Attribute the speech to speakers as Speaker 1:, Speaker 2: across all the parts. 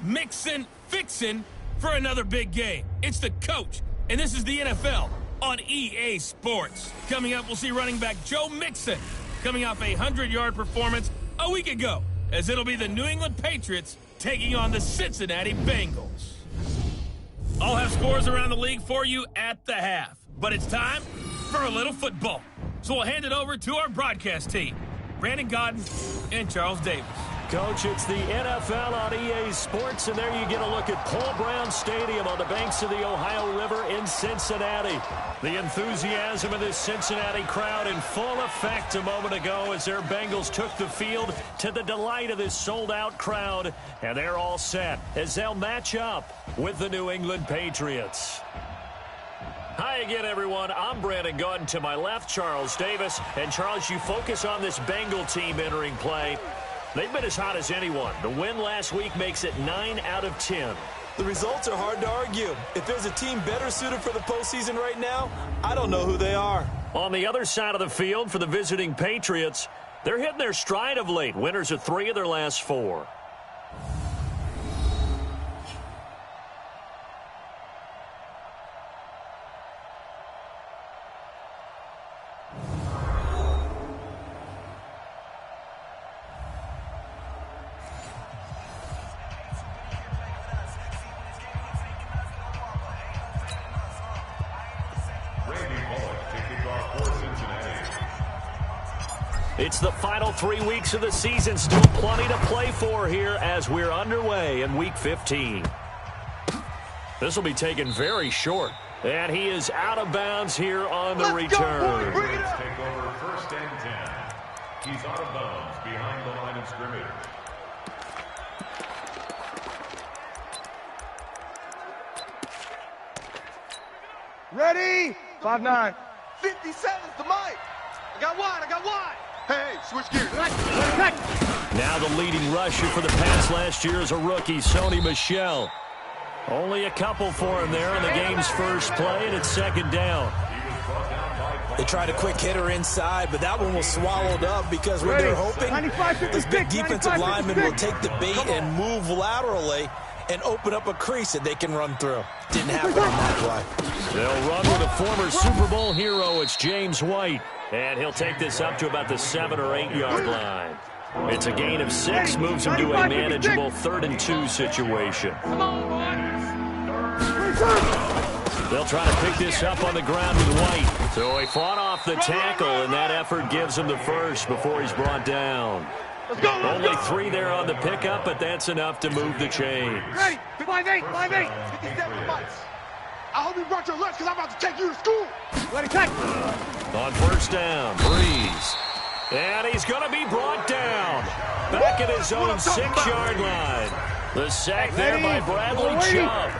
Speaker 1: mixin', fixin' for another big game. It's the coach, and this is the NFL on EA Sports. Coming up, we'll see running back Joe Mixon coming off a 100-yard performance a week ago, as it'll be the New England Patriots taking on the Cincinnati Bengals. I'll have scores around the league for you at the half, but it's time for a little football. So we'll hand it over to our broadcast team, Brandon Godden and Charles Davis.
Speaker 2: Coach, it's the NFL on EA Sports, and there you get a look at Paul Brown Stadium on the banks of the Ohio River in Cincinnati. The enthusiasm of this Cincinnati crowd in full effect a moment ago as their Bengals took the field to the delight of this sold-out crowd, and they're all set as they'll match up with the New England Patriots. Hi again, everyone. I'm Brandon Godden. To my left, Charles Davis. And, Charles, you focus on this Bengal team entering play. They've been as hot as anyone. The win last week makes it 9 out of 10.
Speaker 3: The results are hard to argue. If there's a team better suited for the postseason right now, I don't know who they are.
Speaker 2: On the other side of the field for the visiting Patriots, they're hitting their stride of late. Winners of 3 of their last 4. It's the final 3 weeks of the season. Still plenty to play for here as we're underway in Week 15. This will be taken very short. And he is out of bounds here on the return.
Speaker 4: Let's take over 1st and 10. He's out of bounds behind the line of scrimmage.
Speaker 5: Ready? 5-9.
Speaker 6: 50 seconds to Mike. I got wide. Hey, switch gears.
Speaker 2: Now the leading rusher for the pass last year is a rookie, Sony Michel. Only a couple for him there on the game's first play, and it's 2nd down.
Speaker 3: They tried a quick hitter inside, but that one was swallowed up because what they're hoping, this big defensive lineman will take the bait and move laterally and open up a crease that they can run through. Didn't happen on that play.
Speaker 2: They'll run with a former Super Bowl hero. It's James White. And he'll take this up to about the 7 or 8 yard line. It's a gain of 6, moves him to a manageable 3rd and 2 situation. They'll try to pick this up on the ground with White. So he fought off the tackle, and that effort gives him the first before he's brought down. Only 3 there on the pickup, but that's enough to move the chains.
Speaker 5: Ready? 5-8.
Speaker 6: 57 Mike. I hope you brought your lunch because I'm about to take you to school.
Speaker 5: Ready, take.
Speaker 2: On 1st down, Breeze. And he's going to be brought down. Back at his own 6-yard line. The sack there by Bradley Chubb.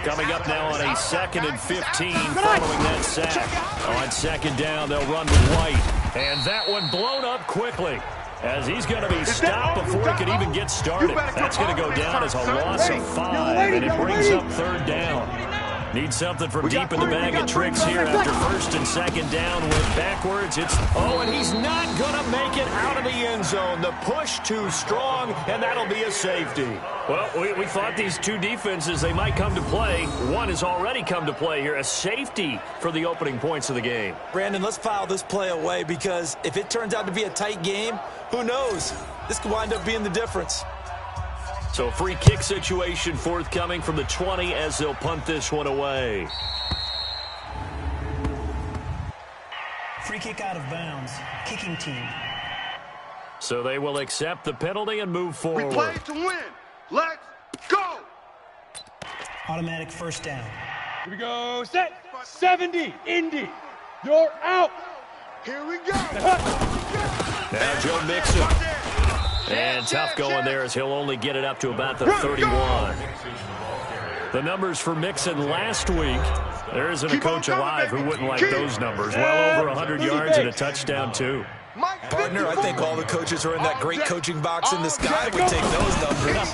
Speaker 2: Coming up now on a 2nd and 15 following that sack. On 2nd down, they'll run with White. And that one blown up quickly, as he's going to be stopped before he can even get started. That's going to go down as a loss of 5, and it brings up 3rd down. Need something from deep in the bag of tricks here after 1st and 2nd down. Went backwards. And he's not going to make it out of the end zone. The push too strong, and that'll be a safety. Well, we thought these 2 defenses, they might come to play. One has already come to play here. A safety for the opening points of the game.
Speaker 3: Brandon, let's file this play away because if it turns out to be a tight game, who knows? This could wind up being the difference.
Speaker 2: So free kick situation forthcoming from the 20 as they'll punt this one away.
Speaker 7: Free kick out of bounds. Kicking team.
Speaker 2: So they will accept the penalty and move forward.
Speaker 6: We play to win. Let's go.
Speaker 7: Automatic 1st down.
Speaker 5: Here we go. Set. 70. Indy. You're out.
Speaker 6: Here we go.
Speaker 2: Now Joe Mixon. And tough going there as he'll only get it up to about the 31. The numbers for Mixon last week. There isn't a coach alive who wouldn't like those numbers. Well over 100 yards and a touchdown, too.
Speaker 3: Partner, I think all the coaches who are in that great coaching box in the sky would take those numbers.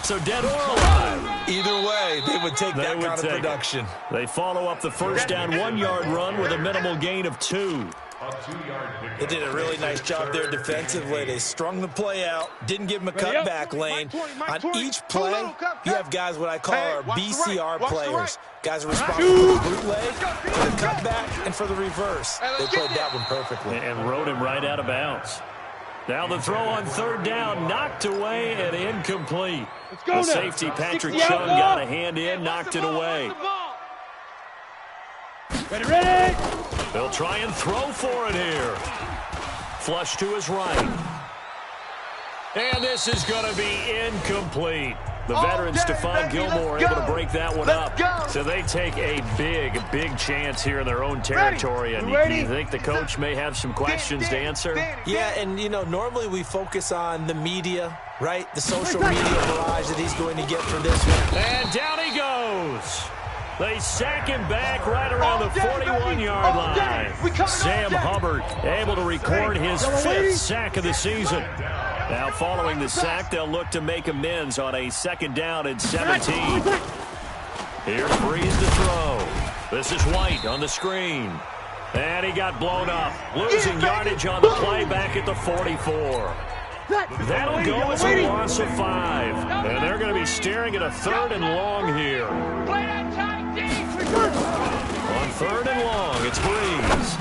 Speaker 2: So dead or alive?
Speaker 3: Either way, they would take that kind of production.
Speaker 2: They follow up the 1st down 1-yard run with a minimal gain of 2.
Speaker 4: A 2-yard pickup.
Speaker 3: They did a really nice job there defensively. They strung the play out, didn't give him a cutback lane. On each play, you have guys what I call our BCR players. Guys are responsible for the bootleg, for the cutback, and for the reverse. They played that one perfectly.
Speaker 2: And rode him right out of bounds. Now the throw on third down, knocked away and incomplete. The safety, Patrick Chung, got a hand in, knocked it away.
Speaker 5: Ready!
Speaker 2: They'll try and throw for it here. Flush to his right. And this is going to be incomplete. The veteran Stephon Gilmore able to break that one up. So they take a big chance here in their own territory. And you think the coach may have some questions to answer?
Speaker 3: Yeah, and, you know, normally we focus on the media, right? The social media barrage that he's going to get for this one.
Speaker 2: And down he goes. They sack him back right around the 41-yard line. Sam Hubbard able to record his 5th sack of the season. Now following the sack, they'll look to make amends on a 2nd down and 17. Here's Breeze to throw. This is White on the screen. And he got blown up. Losing yardage on the play back at the 44. That'll go as a loss of 5. And they're going to be staring at a 3rd and long here. On 3rd and long, it's Breeze.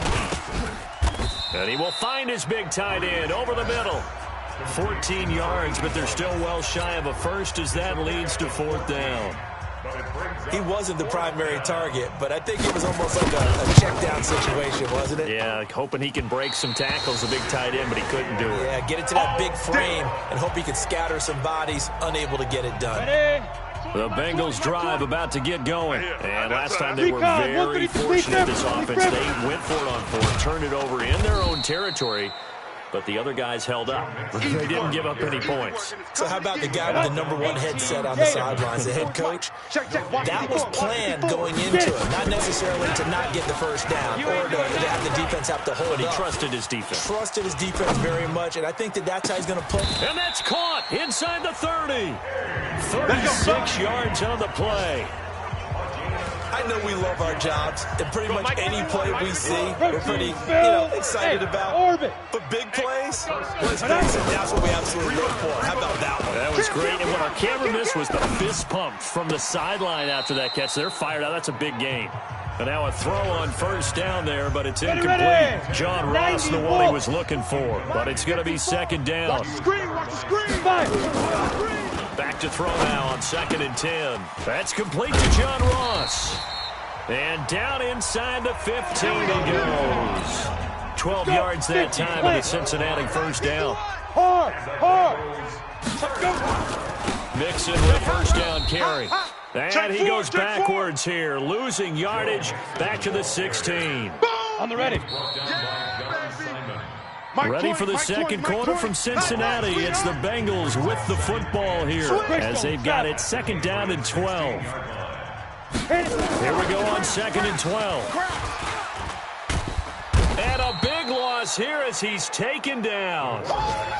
Speaker 2: And he will find his big tight end over the middle. 14 yards, but they're still well shy of a first as that leads to 4th down.
Speaker 3: He wasn't the primary target, but I think it was almost like a check down situation, wasn't it?
Speaker 2: Yeah, hoping he can break some tackles, a big tight end, but he couldn't do it.
Speaker 3: Yeah, get it to that big frame and hope he can scatter some bodies, unable to get it done.
Speaker 2: The Bengals drive about to get going. And last time they were very fortunate in this offense. They went for it on 4th, turned it over in their own territory. But the other guys held up. They didn't give up any points.
Speaker 3: So how about the guy with the #1 headset on the sidelines, the head coach? That was planned going into it, not necessarily to not get the first down or to have the defense have to hold
Speaker 2: But he
Speaker 3: up.
Speaker 2: trusted his defense.
Speaker 3: Trusted his defense very much, and I think that's how he's going to play.
Speaker 2: And that's caught inside the 30. 36 yards on the play.
Speaker 3: I know we love our jobs, and pretty much any play we see, we're pretty, excited about. But big plays, let's face it, that's what we absolutely look for. How about that one?
Speaker 2: That was great, and what our camera missed was the fist pump from the sideline after that catch. They're fired out. That's a big gain. And now a throw on 1st down there, but it's incomplete. John Ross, the one he was looking for, but it's going to be 2nd down.
Speaker 5: Watch the screen.
Speaker 2: Back to throw now on 2nd and 10. That's complete to John Ross. And down inside the 15 he goes. 12 yards that time with a Cincinnati 1st down. Mixon with a 1st down carry. And he goes backwards here, losing yardage back to the 16.
Speaker 5: On the ready.
Speaker 2: Ready for the 2nd quarter from Cincinnati. It's the Bengals with the football here as they've got it 2nd down and 12. Here we go on 2nd and 12. And a big loss here as he's taken down.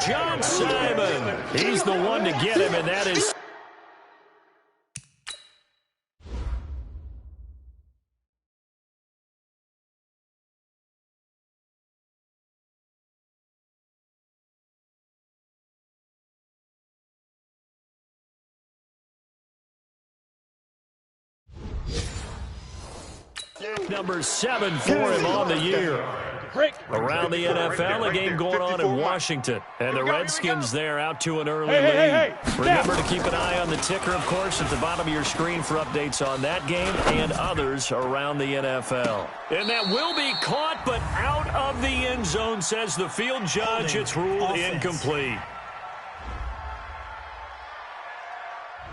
Speaker 2: John Simon. He's the one to get him, and that is... Number 7 for him on the year. Around the NFL, a game going on in Washington. And the Redskins there out to an early lead. Remember to keep an eye on the ticker, of course, at the bottom of your screen for updates on that game and others around the NFL. And that will be caught, but out of the end zone, says the field judge. It's ruled incomplete.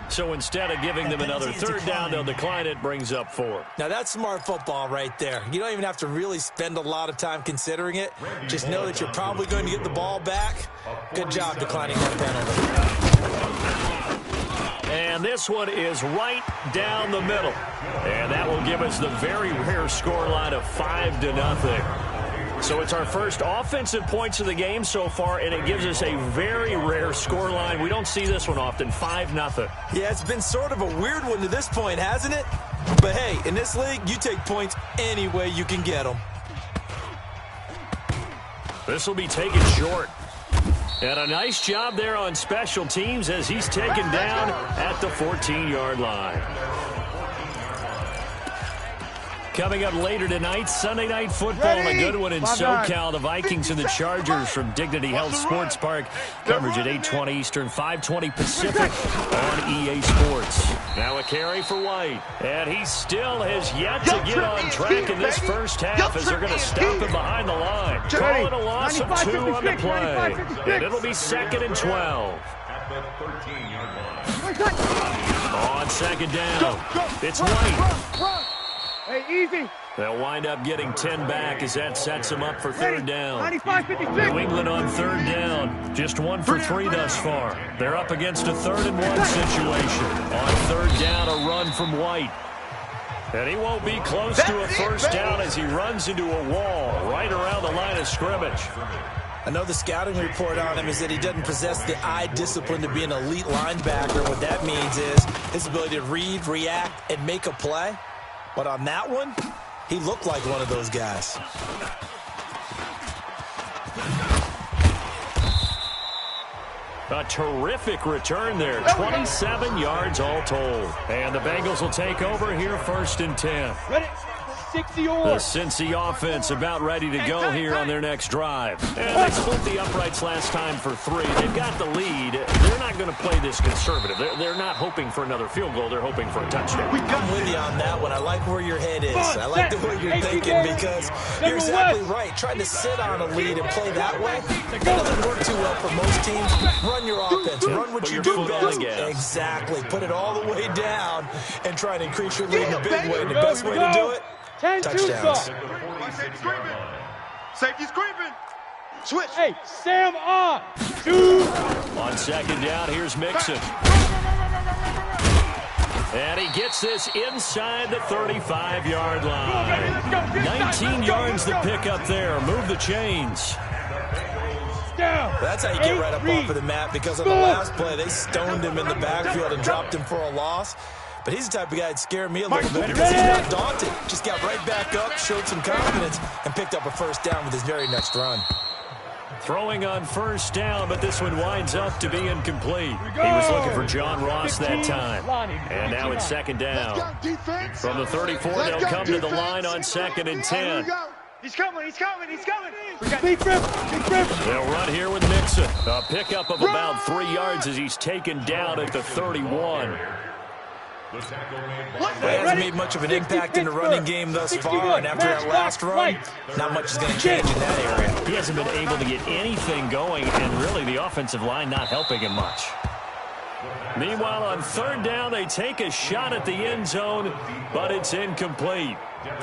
Speaker 2: So instead of giving them another 3rd down, they'll decline it, brings up 4.
Speaker 3: Now, that's smart football right there. You don't even have to really spend a lot of time considering it. Just know that you're probably going to get the ball back. Good job declining that penalty.
Speaker 2: And this one is right down the middle. And that will give us the very rare scoreline of 5-0. So it's our first offensive points of the game so far, and it gives us a very rare scoreline. We don't see this one often, 5-0.
Speaker 3: Yeah, it's been sort of a weird one to this point, hasn't it? But hey, in this league, you take points any way you can get them.
Speaker 2: This will be taken short. And a nice job there on special teams as he's taken down at the 14-yard line. Coming up later tonight, Sunday Night Football, a good one in SoCal. The Vikings and the Chargers from Dignity Health Sports Park. Coverage at 8:20 Eastern, 5:20 Pacific on EA Sports. Now a carry for White. And he still has yet to get on track in this first half as they're going to stop him behind the line. Call it a loss of 2 on the play. And it'll be 2nd and 12.
Speaker 4: At the 13-yard line.
Speaker 2: On second down, it's White.
Speaker 5: Hey, easy.
Speaker 2: They'll wind up getting 10 back as that sets them up for third down.
Speaker 5: 95-56.
Speaker 2: New England on third down. Just 1 for 3 thus far. They're up against a 3rd and 1 situation. On third down, a run from White. And he won't be close to a first down as he runs into a wall right around the line of scrimmage.
Speaker 3: I know the scouting report on him is that he doesn't possess the eye discipline to be an elite linebacker. What that means is his ability to read, react, and make a play. But on that one, he looked like one of those guys.
Speaker 2: A terrific return there. 27 yards all told. And the Bengals will take over here 1st and 10.
Speaker 5: Ready? 60 or.
Speaker 2: The Cincy offense about ready to go here on their next drive. And they split the uprights last time for 3. They've got the lead. They're not going to play this conservative. They're not hoping for another field goal. They're hoping for a touchdown.
Speaker 3: I'm with you on that one. I like where your head is. I like the way you're thinking because you're exactly right. Trying to sit on a lead and play that way, that doesn't work too well for most teams. Run your offense. Run what you do best. Exactly. Put it all the way down and try and increase your lead in a big way. And the best way to do it, touchdowns.
Speaker 6: Safety screaming. Switch.
Speaker 5: Hey, Sam on. 2.
Speaker 2: On second down, here's Mixon. And he gets this inside the 35-yard line. 19 yards to pick up there. Move the chains.
Speaker 3: That's how you get right up off of the mat because on the last play, they stoned him in the backfield and dropped him for a loss. But he's the type of guy that scared me a little bit because he's not daunted. Just got right back up, showed some confidence, and picked up a first down with his very next run.
Speaker 2: Throwing on first down, but this one winds up to be incomplete. He was looking for John Ross that time. And now it's second down. From the 34, they'll come to the line on 2nd and 10.
Speaker 5: He's coming, he's coming, he's coming.
Speaker 2: They'll run here with Mixon. A pickup of about 3 yards as he's taken down at the 31.
Speaker 3: He hasn't made much of an impact in the running game thus far, and after that last run, not much is going to change in that area.
Speaker 2: He hasn't been able to get anything going, and really the offensive line not helping him much. Meanwhile, on third down, they take a shot at the end zone, but it's incomplete.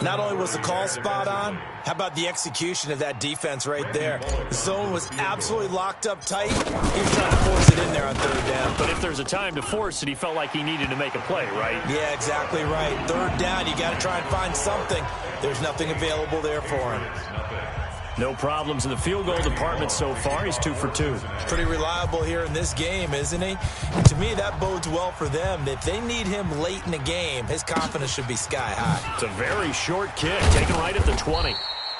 Speaker 3: Not only was the call spot on, how about the execution of that defense right there? The zone was absolutely locked up tight. He was trying to force it in there on third down.
Speaker 2: But if there's a time to force it, he felt like he needed to make a play, right?
Speaker 3: Yeah, exactly right. Third down, you got to try and find something. There's nothing available there for him.
Speaker 2: No problems in the field goal department so far. He's 2 for 2.
Speaker 3: Pretty reliable here in this game, isn't he? And to me, that bodes well for them. If they need him late in the game, his confidence should be sky high.
Speaker 2: It's a very short kick, taken right at the 20.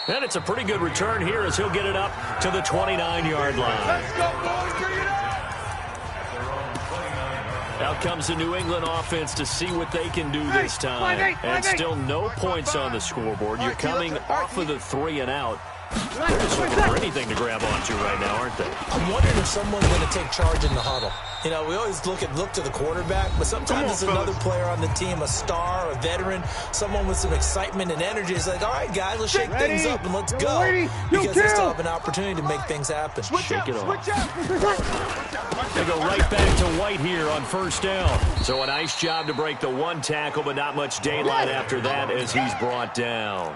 Speaker 2: And it's a pretty good return here as he'll get it up to the 29-yard line.
Speaker 6: Let's go, boys. Bring it up.
Speaker 2: Out comes the New England offense to see what they can do this time. And still no points on the scoreboard. You're coming off of the 3 and out. They're just looking for anything to grab onto right now, aren't they?
Speaker 3: I'm wondering if someone's going to take charge in the huddle. You know, we always look to the quarterback, but sometimes it's another player on the team, a star, a veteran, someone with some excitement and energy. It's like, all right, guys, let's shake things up and let's go. Because they still have an opportunity to make things happen.
Speaker 2: Shake it off. They go right back to White here on first down. So a nice job to break the 1 tackle, but not much daylight after that as he's brought down.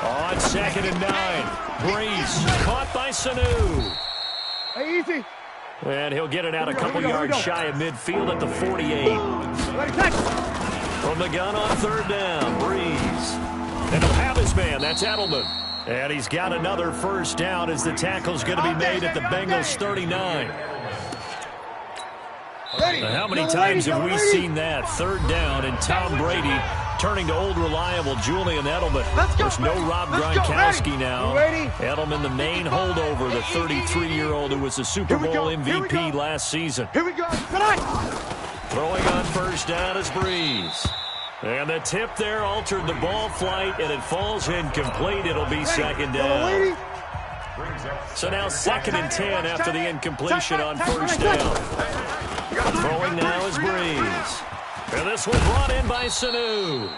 Speaker 2: On 2nd and 9, Breeze caught by Sanu.
Speaker 5: Hey, easy.
Speaker 2: And he'll get it out a couple yards shy of midfield at the 48. From the gun on third down, Breeze. And he'll have his man, that's Edelman. And he's got another first down as the tackle's going to be made at the Bengals 39. Now, how many times have we seen that? Third down, and Tom Brady Turning to old reliable Julian Edelman. There's no Rob Gronkowski now. Edelman, the main holdover, the 33-year-old who was a Super Bowl MVP last season.
Speaker 5: Here we go.
Speaker 2: Throwing on first down is Breeze. And the tip there altered the ball flight, and it falls incomplete. It'll be second down. So now 2nd and 10 after the incompletion on first down. Throwing now is Breeze. And this one brought in by Sanu.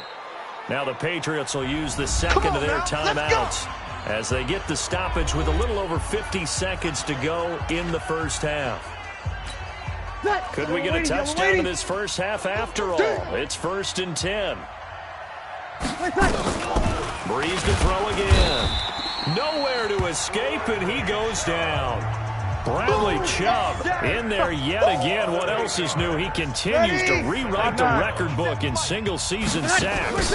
Speaker 2: Now the Patriots will use the second of their timeouts as they get the stoppage with a little over 50 seconds to go in the first half. Could we get a touchdown in this first half after all? It's 1st and 10. Breeze to throw again. Nowhere to escape, and he goes down. Bradley Chubb in there yet again. What else is new? He continues to rewrite the record book in single-season sacks.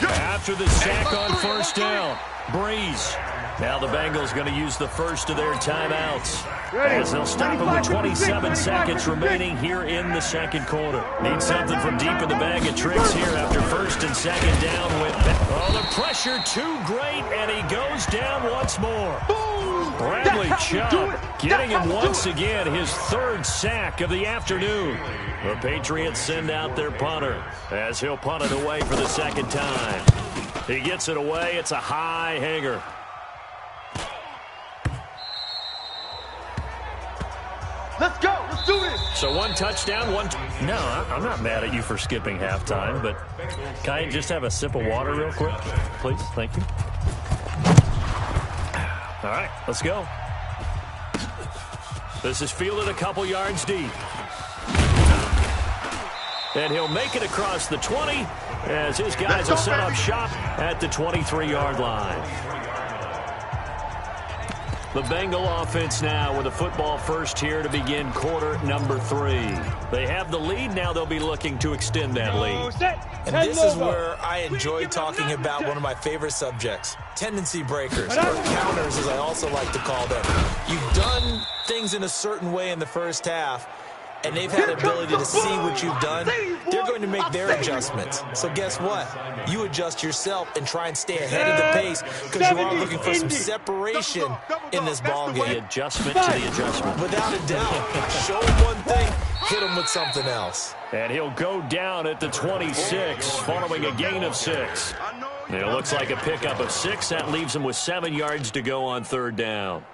Speaker 2: After the sack on first down, Breeze. Now the Bengals going to use the first of their timeouts as they'll stop him with 27 seconds remaining here in the second quarter. Need something from deep in the bag of tricks here after 1st and 2nd down with... Oh, the pressure too great, and he goes down once more. Bradley Chubb getting him once again, his 3rd sack of the afternoon. The Patriots send out their punter as he'll punt it away for the 2nd time. He gets it away. It's a high hanger.
Speaker 6: Let's go. Let's do this.
Speaker 2: So 1 touchdown, 1... No, I'm not mad at you for skipping halftime, but can I just have a sip of water real quick, please? Thank you. All right, let's go. This is fielded a couple yards deep. And he'll make it across the 20 as his guys have set up shop at the 23-yard line. The Bengal offense now with a football first here to begin quarter number 3. They have the lead. Now they'll be looking to extend that lead.
Speaker 3: And this is where I enjoy talking about one of my favorite subjects, tendency breakers, or counters as I also like to call them. You've done things in a certain way in the first half, and they've had the ability to see what you've done. They're going to make their adjustments. So guess what? You adjust yourself and try and stay ahead of the pace because you are looking for some separation in this ball game.
Speaker 2: The adjustment to the adjustment.
Speaker 3: Without a doubt. Show him one thing, hit him with something else.
Speaker 2: And he'll go down at the 26 following a gain of 6. It looks like a pickup of 6. That leaves him with 7 yards to go on 3rd down.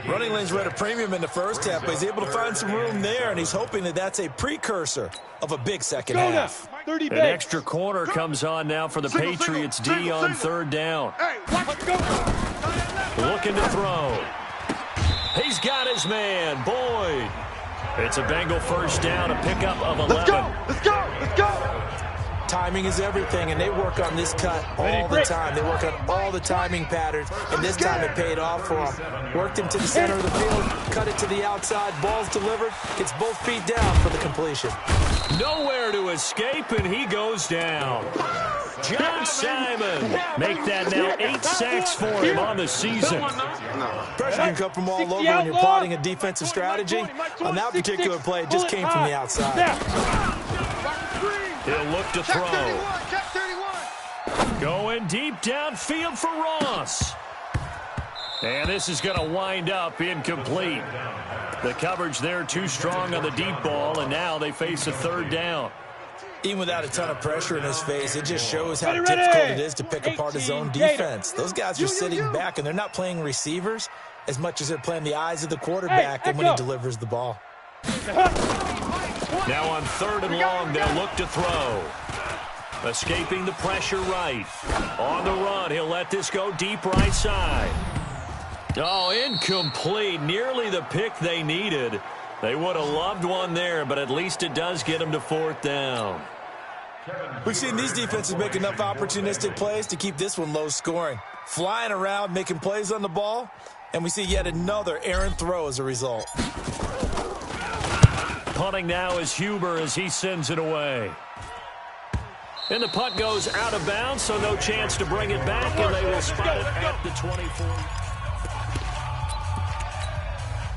Speaker 3: Running lanes were at a premium in the first half, but he's able to find some room there, and he's hoping that that's a precursor of a big second half.
Speaker 2: An extra corner comes on now for the Patriots D on 3rd down. Looking to throw. He's got his man, Boyd. It's a Bengal first down, a pickup of 11.
Speaker 6: Let's go. Let's go. Let's go.
Speaker 3: Timing is everything, and they work on this cut all the time. They work on all the timing patterns, and this time it paid off for him. Worked him to the center of the field, cut it to the outside, ball's delivered, gets both feet down for the completion.
Speaker 2: Nowhere to escape, and he goes down. John Simon make that now 8 sacks for him on the season.
Speaker 3: Pressure can come from all over when you're plotting a defensive strategy. On that particular play, it just came from the outside.
Speaker 2: He'll look to throw. Going deep downfield for Ross. And this is going to wind up incomplete. The coverage there too strong on the deep ball, and now they face a 3rd down.
Speaker 3: Even without a ton of pressure in his face, it just shows how difficult it is to pick apart his own defense. Those guys are sitting back, and they're not playing receivers as much as they're playing the eyes of the quarterback and when he delivers the ball.
Speaker 2: Now on 3rd and long, they'll look to throw. Escaping the pressure right. On the run, he'll let this go deep right side. Oh, incomplete. Nearly the pick they needed. They would have loved one there, but at least it does get them to 4th down.
Speaker 3: We've seen these defenses make enough opportunistic plays to keep this one low scoring. Flying around, making plays on the ball, and we see yet another errant throw as a result.
Speaker 2: Punting now is Huber as he sends it away. And the punt goes out of bounds, so no chance to bring it back, and they will spot it at the 24.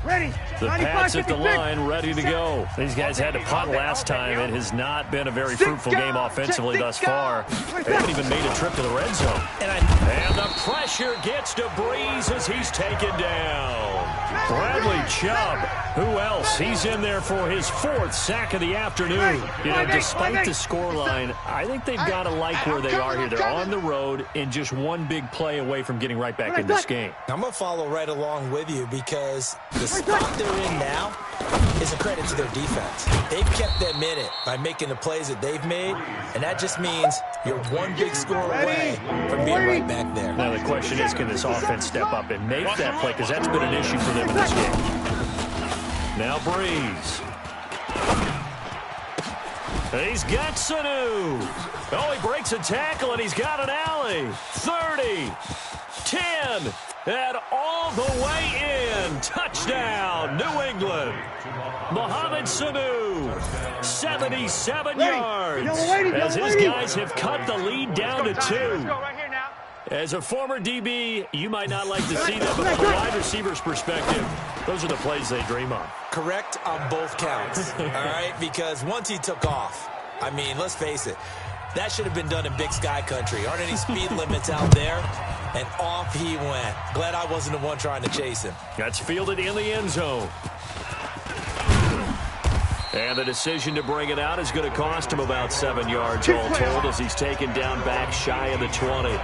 Speaker 2: The Pats at the line, ready to go. These guys had to punt last time. It has not been a very fruitful game offensively thus far. They haven't even made a trip to the red zone. And the pressure gets to Breeze as he's taken down. Bradley Chubb, who else? He's in there for his 4th sack of the afternoon. You know, despite the scoreline, I think they've got to like where they are here. They're on the road and just one big play away from getting right back in this game.
Speaker 3: I'm going to follow right along with you because the spot they're in now is a credit to their defense. They've kept them in it by making the plays that they've made, and that just means you're one big score away from being right back there.
Speaker 2: Now the question is, can this offense step up and make that play? Because that's been an issue for them in this game. Now Breeze. He's got Sanu. Oh, he breaks a tackle, and he's got an alley. 30, 10, and all the way in. Touchdown, New England. Mohamed Sanu, 77 yards. As his guys have cut the lead down to 2. As a former DB, you might not like to see that, but from a wide receiver's perspective, those are the plays they dream of.
Speaker 3: Correct on both counts, all right? Because once he took off, I mean, let's face it, that should have been done in Big Sky country. Aren't any speed limits out there? And off he went. Glad I wasn't the one trying to chase him.
Speaker 2: That's fielded in the end zone. And the decision to bring it out is going to cost him about 7 yards all told as he's taken down back shy of the 20.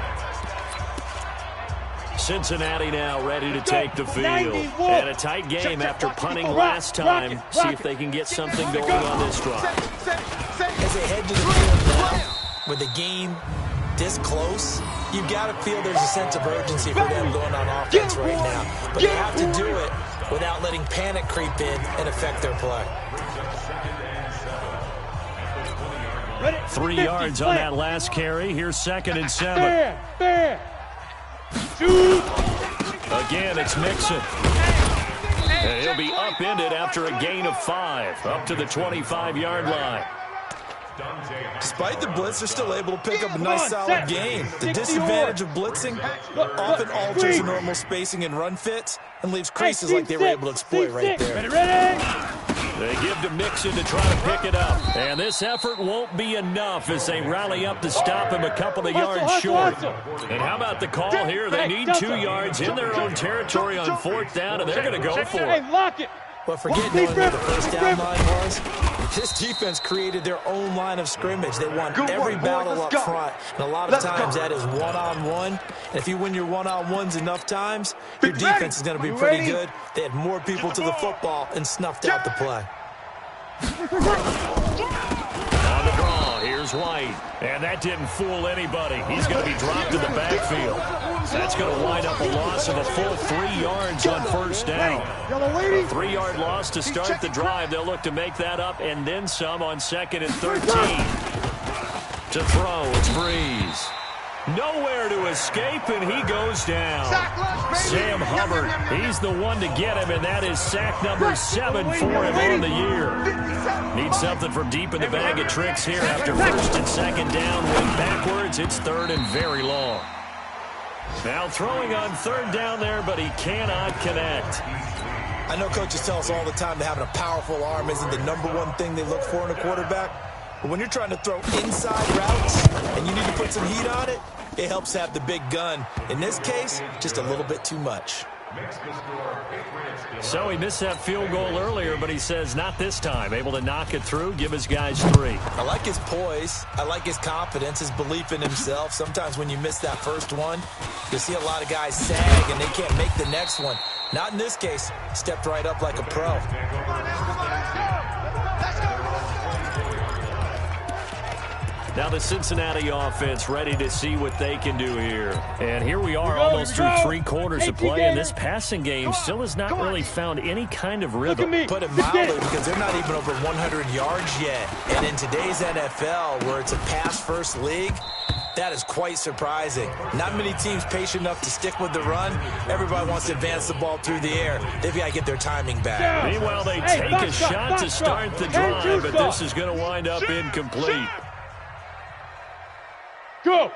Speaker 2: Cincinnati now ready to take the field. And a tight game after punting last time. See if they can get something going on this drive.
Speaker 3: As they head to the field now, with the game this close, you've got to feel there's a sense of urgency for them going on offense right now. But they have to do it without letting panic creep in and affect their play.
Speaker 2: 3 yards on that last carry. Here's 2nd and 7. Again, it's Mixon. And he'll be upended after a gain of 5, up to the 25-yard line.
Speaker 3: Despite the blitz, they're still able to pick up a nice solid gain. The disadvantage of blitzing often alters the normal spacing and run fits and leaves creases like they were able to exploit right there.
Speaker 2: They give to Mixon to try to pick it up. And this effort won't be enough as they rally up to stop him a couple of yards short. And how about the call here? They need 2 yards in their own territory on 4th down, and they're going to go for it.
Speaker 3: But forget knowing where the first down line was. This defense created their own line of scrimmage. They won every battle up front. And a lot of times that is one-on-one. And if you win your one-on-ones enough times, your defense is going to be pretty good. They had more people to the football and snuffed out the play.
Speaker 2: On the draw, here's White. And that didn't fool anybody. He's going to be dropped in the backfield. That's going to wind up a loss of a full 3 yards on 1st down. A 3-yard loss to start the drive. They'll look to make that up and then some on 2nd and 13. To throw, it's Breeze. Nowhere to escape, and he goes down. Sam Hubbard, he's the one to get him, and that is sack number 7 for him on the year. Need something from deep in the bag of tricks here after 1st and 2nd down. Went backwards, it's 3rd and very long. Now throwing on 3rd down there, but he cannot connect.
Speaker 3: I know coaches tell us all the time that having a powerful arm isn't the #1 thing they look for in a quarterback. But when you're trying to throw inside routes and you need to put some heat on it, it helps have the big gun. In this case, just a little bit too much.
Speaker 2: So he missed that field goal earlier, but he says not this time. Able to knock it through, give his guys 3.
Speaker 3: I like his poise. I like his confidence, his belief in himself. Sometimes when you miss that first one, you see a lot of guys sag and they can't make the next one. Not in this case. Stepped right up like a pro.
Speaker 2: Now the Cincinnati offense ready to see what they can do here. And here we are almost through 3 quarters of play, and this passing game still has not really found any kind of rhythm.
Speaker 3: Put it mildly, because they're not even over 100 yards yet. And in today's NFL, where it's a pass-first league, that is quite surprising. Not many teams patient enough to stick with the run. Everybody wants to advance the ball through the air. They've got to get their timing back.
Speaker 2: Meanwhile, they take a shot to start the drive, but this is going to wind up incomplete.
Speaker 5: Go!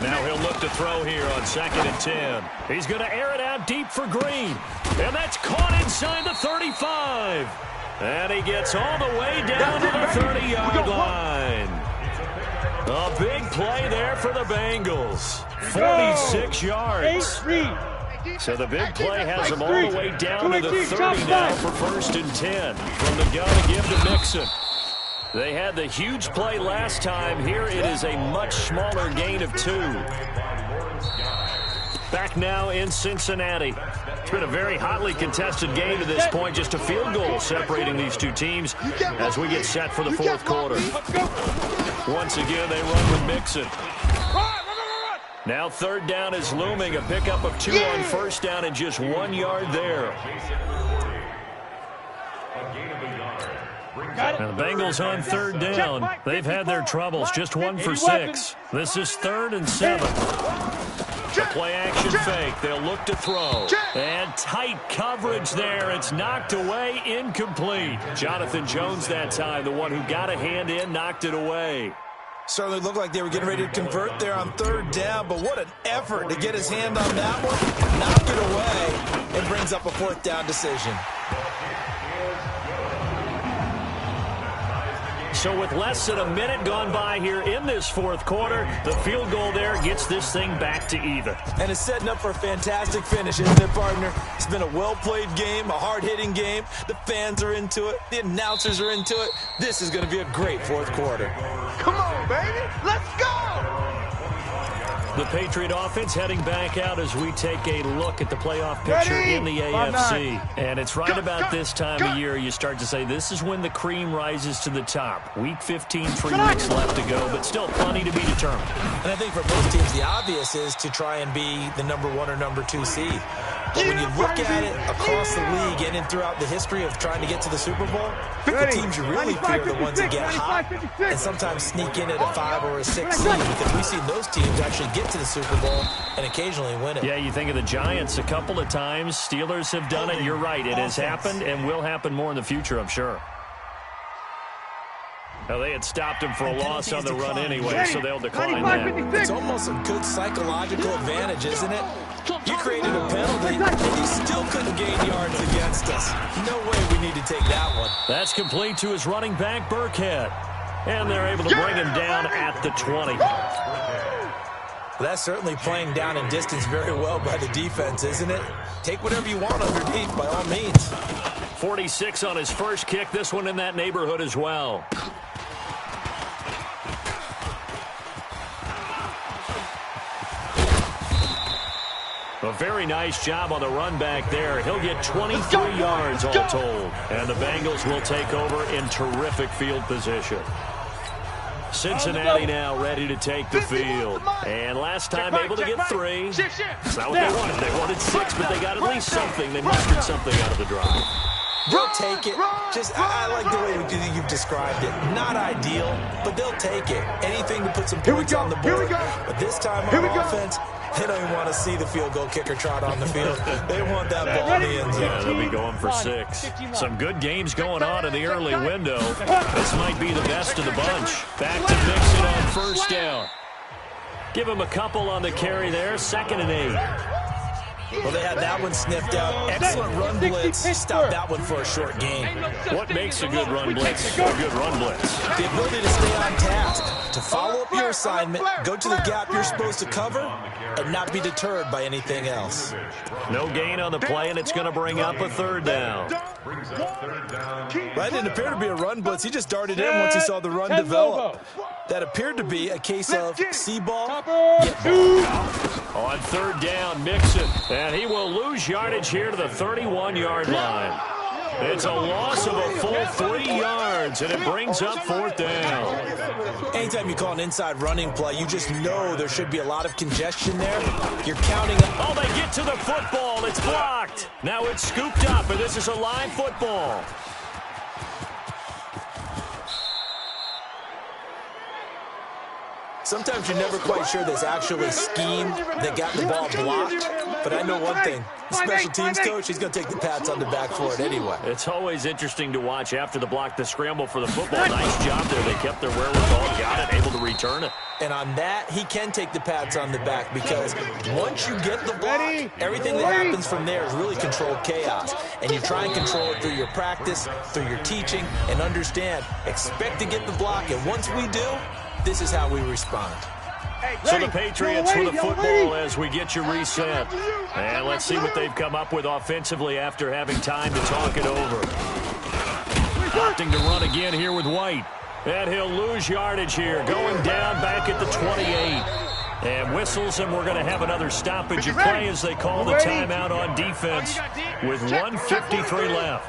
Speaker 2: Now he'll look to throw here on 2nd and 10. He's going to air it out deep for Green. And that's caught inside the 35. And he gets all the way down to the 30-yard line. A big play there for the Bengals. 46 yards. So the big play has them all the way down to the 30 now for 1st and 10. From the gun to give to Mixon. They had the huge play last time. Here it is a much smaller gain of 2. Back now in Cincinnati. It's been a very hotly contested game to this point. Just a field goal separating these two teams as we get set for the 4th quarter. Once again, they run with Mixon. Now 3rd down is looming. A pickup of 2 on 1st down and just 1 yard there. Now the Bengals on 3rd down. They've had their troubles. Just 1 for 6. This is 3rd and 7. The play-action fake. They'll look to throw. And tight coverage there. It's knocked away, incomplete. Jonathan Jones that time, the one who got a hand in, knocked it away.
Speaker 3: Certainly looked like they were getting ready to convert there on 3rd down, but what an effort to get his hand on that one, knock it away, and brings up a 4th down decision.
Speaker 2: So with less than a minute gone by here in this 4th quarter, the field goal there gets this thing back to even.
Speaker 3: And it's setting up for a fantastic finish, isn't it, partner? It's been a well-played game, a hard-hitting game. The fans are into it. The announcers are into it. This is going to be a great 4th quarter.
Speaker 6: Come on, baby. Let's go!
Speaker 2: The Patriot offense heading back out as we take a look at the playoff picture in the AFC. And it's right about this time of year you start to say this is when the cream rises to the top. Week 15, 3 weeks left to go, but still plenty to be determined.
Speaker 3: And I think for most teams, the obvious is to try and be the number 1 or number 2 seed. But when you look at it across the league and in throughout the history of trying to get to the Super Bowl, the teams you really fear are the ones that get hot and sometimes sneak in at a 5 or a 6 seed, because we've seen those teams actually get to the Super Bowl and occasionally win it.
Speaker 2: Yeah, you think of the Giants a couple of times. Steelers have done it. You're right. It has happened and will happen more in the future, I'm sure. Now, they had stopped him for a loss on the run anyway, so they'll decline that.
Speaker 3: It's almost a good psychological advantage, isn't it? You created a penalty, and you still couldn't gain yards against us. No way we need to take that one.
Speaker 2: That's complete to his running back, Burkhead. And they're able to bring him down at the 20.
Speaker 3: That's certainly playing down in distance very well by the defense, isn't it? Take whatever you want underneath, by all means.
Speaker 2: 46 on his first kick. This one in that neighborhood as well. A very nice job on the run back there. He'll get 23 yards all told. And the Bengals will take over in terrific field position. Cincinnati now ready to take the field. And last time able to get 3. That's not what they wanted. They wanted 6, but they got at least something. They mustered something out of the drive.
Speaker 3: They'll take it. I like the way you've described it. Not ideal, but they'll take it. Anything to put some points on the board. But this time on offense, they don't even want to see the field goal kicker trot on the field. They want that ball in the end zone.
Speaker 2: Yeah, they'll be going for 6. Some good games going on in the early window. This might be the best of the bunch. Back to Mixon on 1st down. Give him a couple on the carry there. 2nd and 8.
Speaker 3: Well, they had that one sniffed out. Excellent run blitz. Stopped that one for a short gain.
Speaker 2: What makes a good run blitz a good run blitz?
Speaker 3: The ability to stay on task, to follow up your assignment, go to the gap you're supposed to cover, and not be deterred by anything else.
Speaker 2: No gain on the play, and it's going to bring up a 3rd down.
Speaker 3: That didn't appear to be a run blitz. He just darted in once he saw the run develop. That appeared to be a case of see ball, get ball.
Speaker 2: On 3rd down, Mixon. And he will lose yardage here to the 31-yard line. It's a loss of a full 3 yards, and it brings up 4th down.
Speaker 3: Anytime you call an inside running play, you just know there should be a lot of congestion there. You're counting.
Speaker 2: Oh, they get to the football. It's blocked. Now it's scooped up, and this is a live football.
Speaker 3: Sometimes you're never quite sure there's actually scheme that got the ball blocked. But I know one thing. The special teams coach, he's going to take the pats on the back for it anyway.
Speaker 2: It's always interesting to watch after the block, the scramble for the football. Nice job there. They kept their wherewithal, got it, able to return it.
Speaker 3: And on that, he can take the pats on the back because once you get the block, everything that happens from there is really controlled chaos. And you try and control it through your practice, through your teaching, and understand, expect to get the block. And once we do, this is how we respond.
Speaker 2: So the Patriots with the football as we get you reset. And let's see what they've come up with offensively after having time to talk it over. Opting to run again here with White. And he'll lose yardage here, going down back at the 28. And whistles, and we're going to have another stoppage of play as they call the timeout on defense with 1:53 left.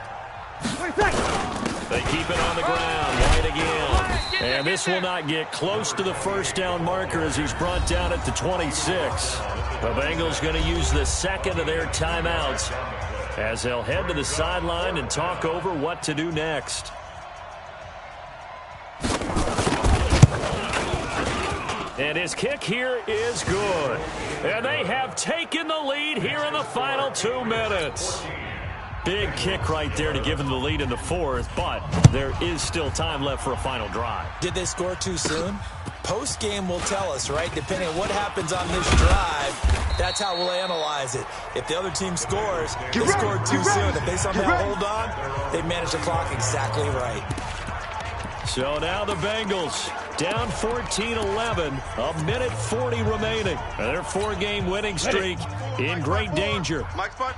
Speaker 2: They keep it on the ground. White again. And this will not get close to the first down marker as he's brought down at the 26. The Bengals going to use the second of their timeouts as they'll head to the sideline and talk over what to do next. And his kick here is good. And they have taken the lead here in the final 2 minutes. Big kick right there to give them the lead in the fourth, but there is still time left for a final drive.
Speaker 3: Did they score too soon? Post-game will tell us, right? Depending on what happens on this drive, that's how we'll analyze it. If the other team scores, they scored too soon. If they somehow hold on, they manage the clock exactly right.
Speaker 2: So now the Bengals down 14-11, a minute 40 remaining. Their 4-game winning streak in great danger.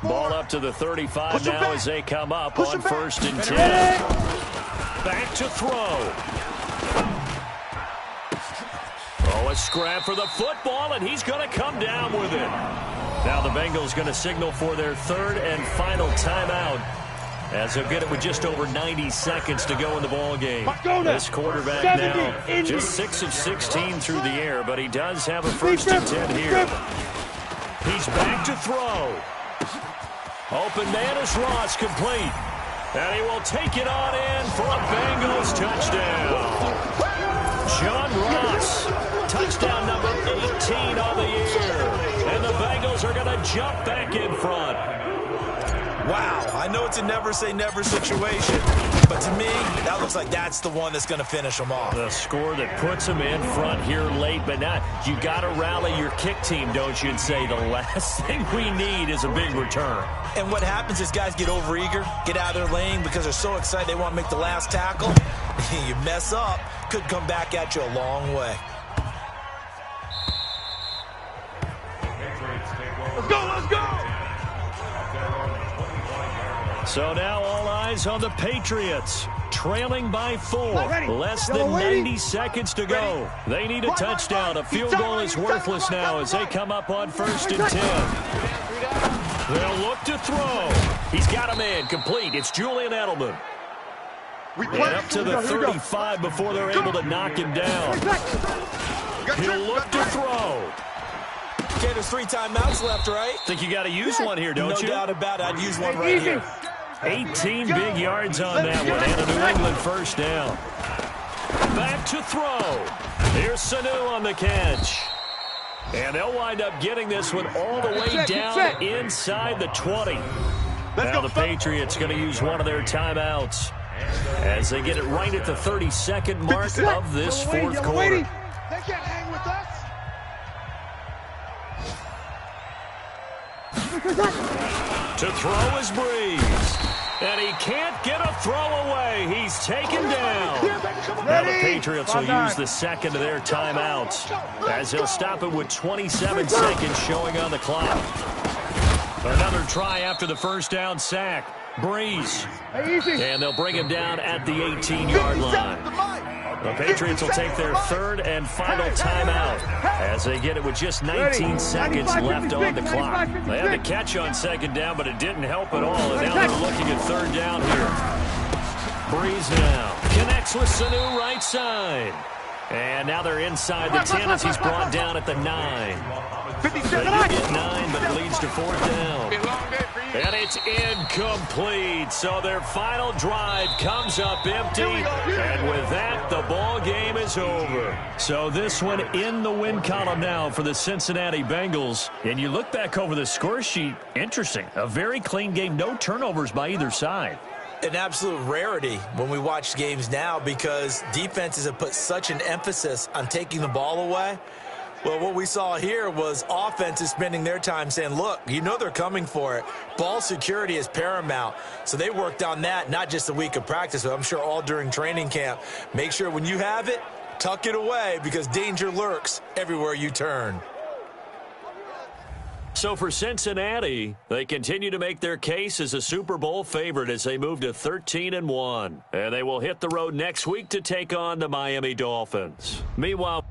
Speaker 2: Ball up to the 35 now as they come up on 1st and 10. Back to throw. Oh, a scrap for the football, and he's going to come down with it. Now the Bengals going to signal for their 3rd and final timeout, as they'll get it with just over 90 seconds to go in the ball game. This quarterback now just 6 of 16 through the air, but he does have a 1st and 10 here. He's back to throw. Open man is Ross, complete. And he will take it on in for a Bengals touchdown. John Ross, touchdown number 18 on the year. And the Bengals are going to jump back in front.
Speaker 3: Wow, I know it's a never-say-never situation, but to me, that looks like that's the one that's going to finish them off.
Speaker 2: The score that puts them in front here late, but now you got to rally your kick team, don't you, and say the last thing we need is a big return.
Speaker 3: And what happens is guys get overeager, get out of their lane because they're so excited they want to make the last tackle. You mess up, could come back at you a long way.
Speaker 6: Let's go, let's go!
Speaker 2: So now all eyes on the Patriots, trailing by 4, less than 90 seconds to go. They need a touchdown. A field goal is worthless now as they come up on 1st and 10. They'll look to throw. He's got a man complete. It's Julian Edelman. And up to the 35 before they're able to knock him down. He'll look to throw.
Speaker 3: Okay, there's 3 timeouts left, right?
Speaker 2: Think you got to use one here, don't you?
Speaker 3: No doubt about it. I'd use one right here.
Speaker 2: 18 big yards on that one, and a New England 1st down. Back to throw. Here's Sanu on the catch. And they'll wind up getting this one all the way down inside the 20. Now the Patriots going to use one of their timeouts as they get it right at the 32nd mark of this 4th quarter.
Speaker 6: They can't hang with us.
Speaker 2: To throw is Breeze. And he can't get a throw away. He's taken down. Now the Patriots will use the second of their timeouts as he'll stop it with 27 seconds showing on the clock. Another try after the 1st down sack. Breeze. And they'll bring him down at the 18-yard line. The Patriots will take their 3rd and final timeout as they get it with just 19 seconds left on the clock. They had the catch on 2nd down, but it didn't help at all. And now they're looking at 3rd down here. Breeze now connects with Sanu right side. And now they're inside the 10 as he's brought down at the 9. They do get 9, but it leads to 4th down. And it's incomplete. So their final drive comes up empty. And with that, the ball game is over. So this one in the win column now for the Cincinnati Bengals. And you look back over the score sheet, interesting. A very clean game, no turnovers by either side.
Speaker 3: an absolute rarity when we watch games now because defenses have put such an emphasis on taking the ball away. Well, what we saw here was offenses spending their time saying, look, you know they're coming for it. Ball security is paramount. So they worked on that, not just a week of practice, but I'm sure all during training camp. Make sure when you have it, tuck it away because danger lurks everywhere you turn.
Speaker 2: So for Cincinnati, they continue to make their case as a Super Bowl favorite as they move to 13-1. And they will hit the road next week to take on the Miami Dolphins. Meanwhile,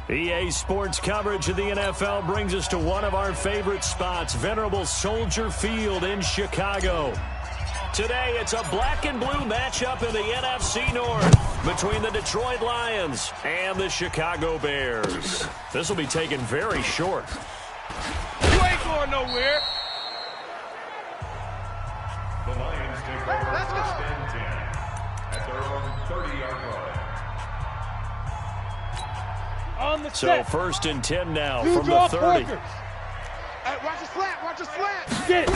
Speaker 2: EA Sports coverage of the NFL brings us to one of our favorite spots, venerable Soldier Field in Chicago. Today, it's a black and blue matchup in the NFC North between the Detroit Lions and the Chicago Bears. This will be taken very short.
Speaker 1: You ain't going nowhere.
Speaker 4: The Lions take over first and 10 at their own 30-yard line.
Speaker 5: On the
Speaker 2: So
Speaker 5: set.
Speaker 2: first and 10 now
Speaker 5: Two
Speaker 2: from the
Speaker 5: draw
Speaker 2: 30.
Speaker 5: Parker.
Speaker 6: Hey, watch the slant, watch the slant.
Speaker 5: Get it.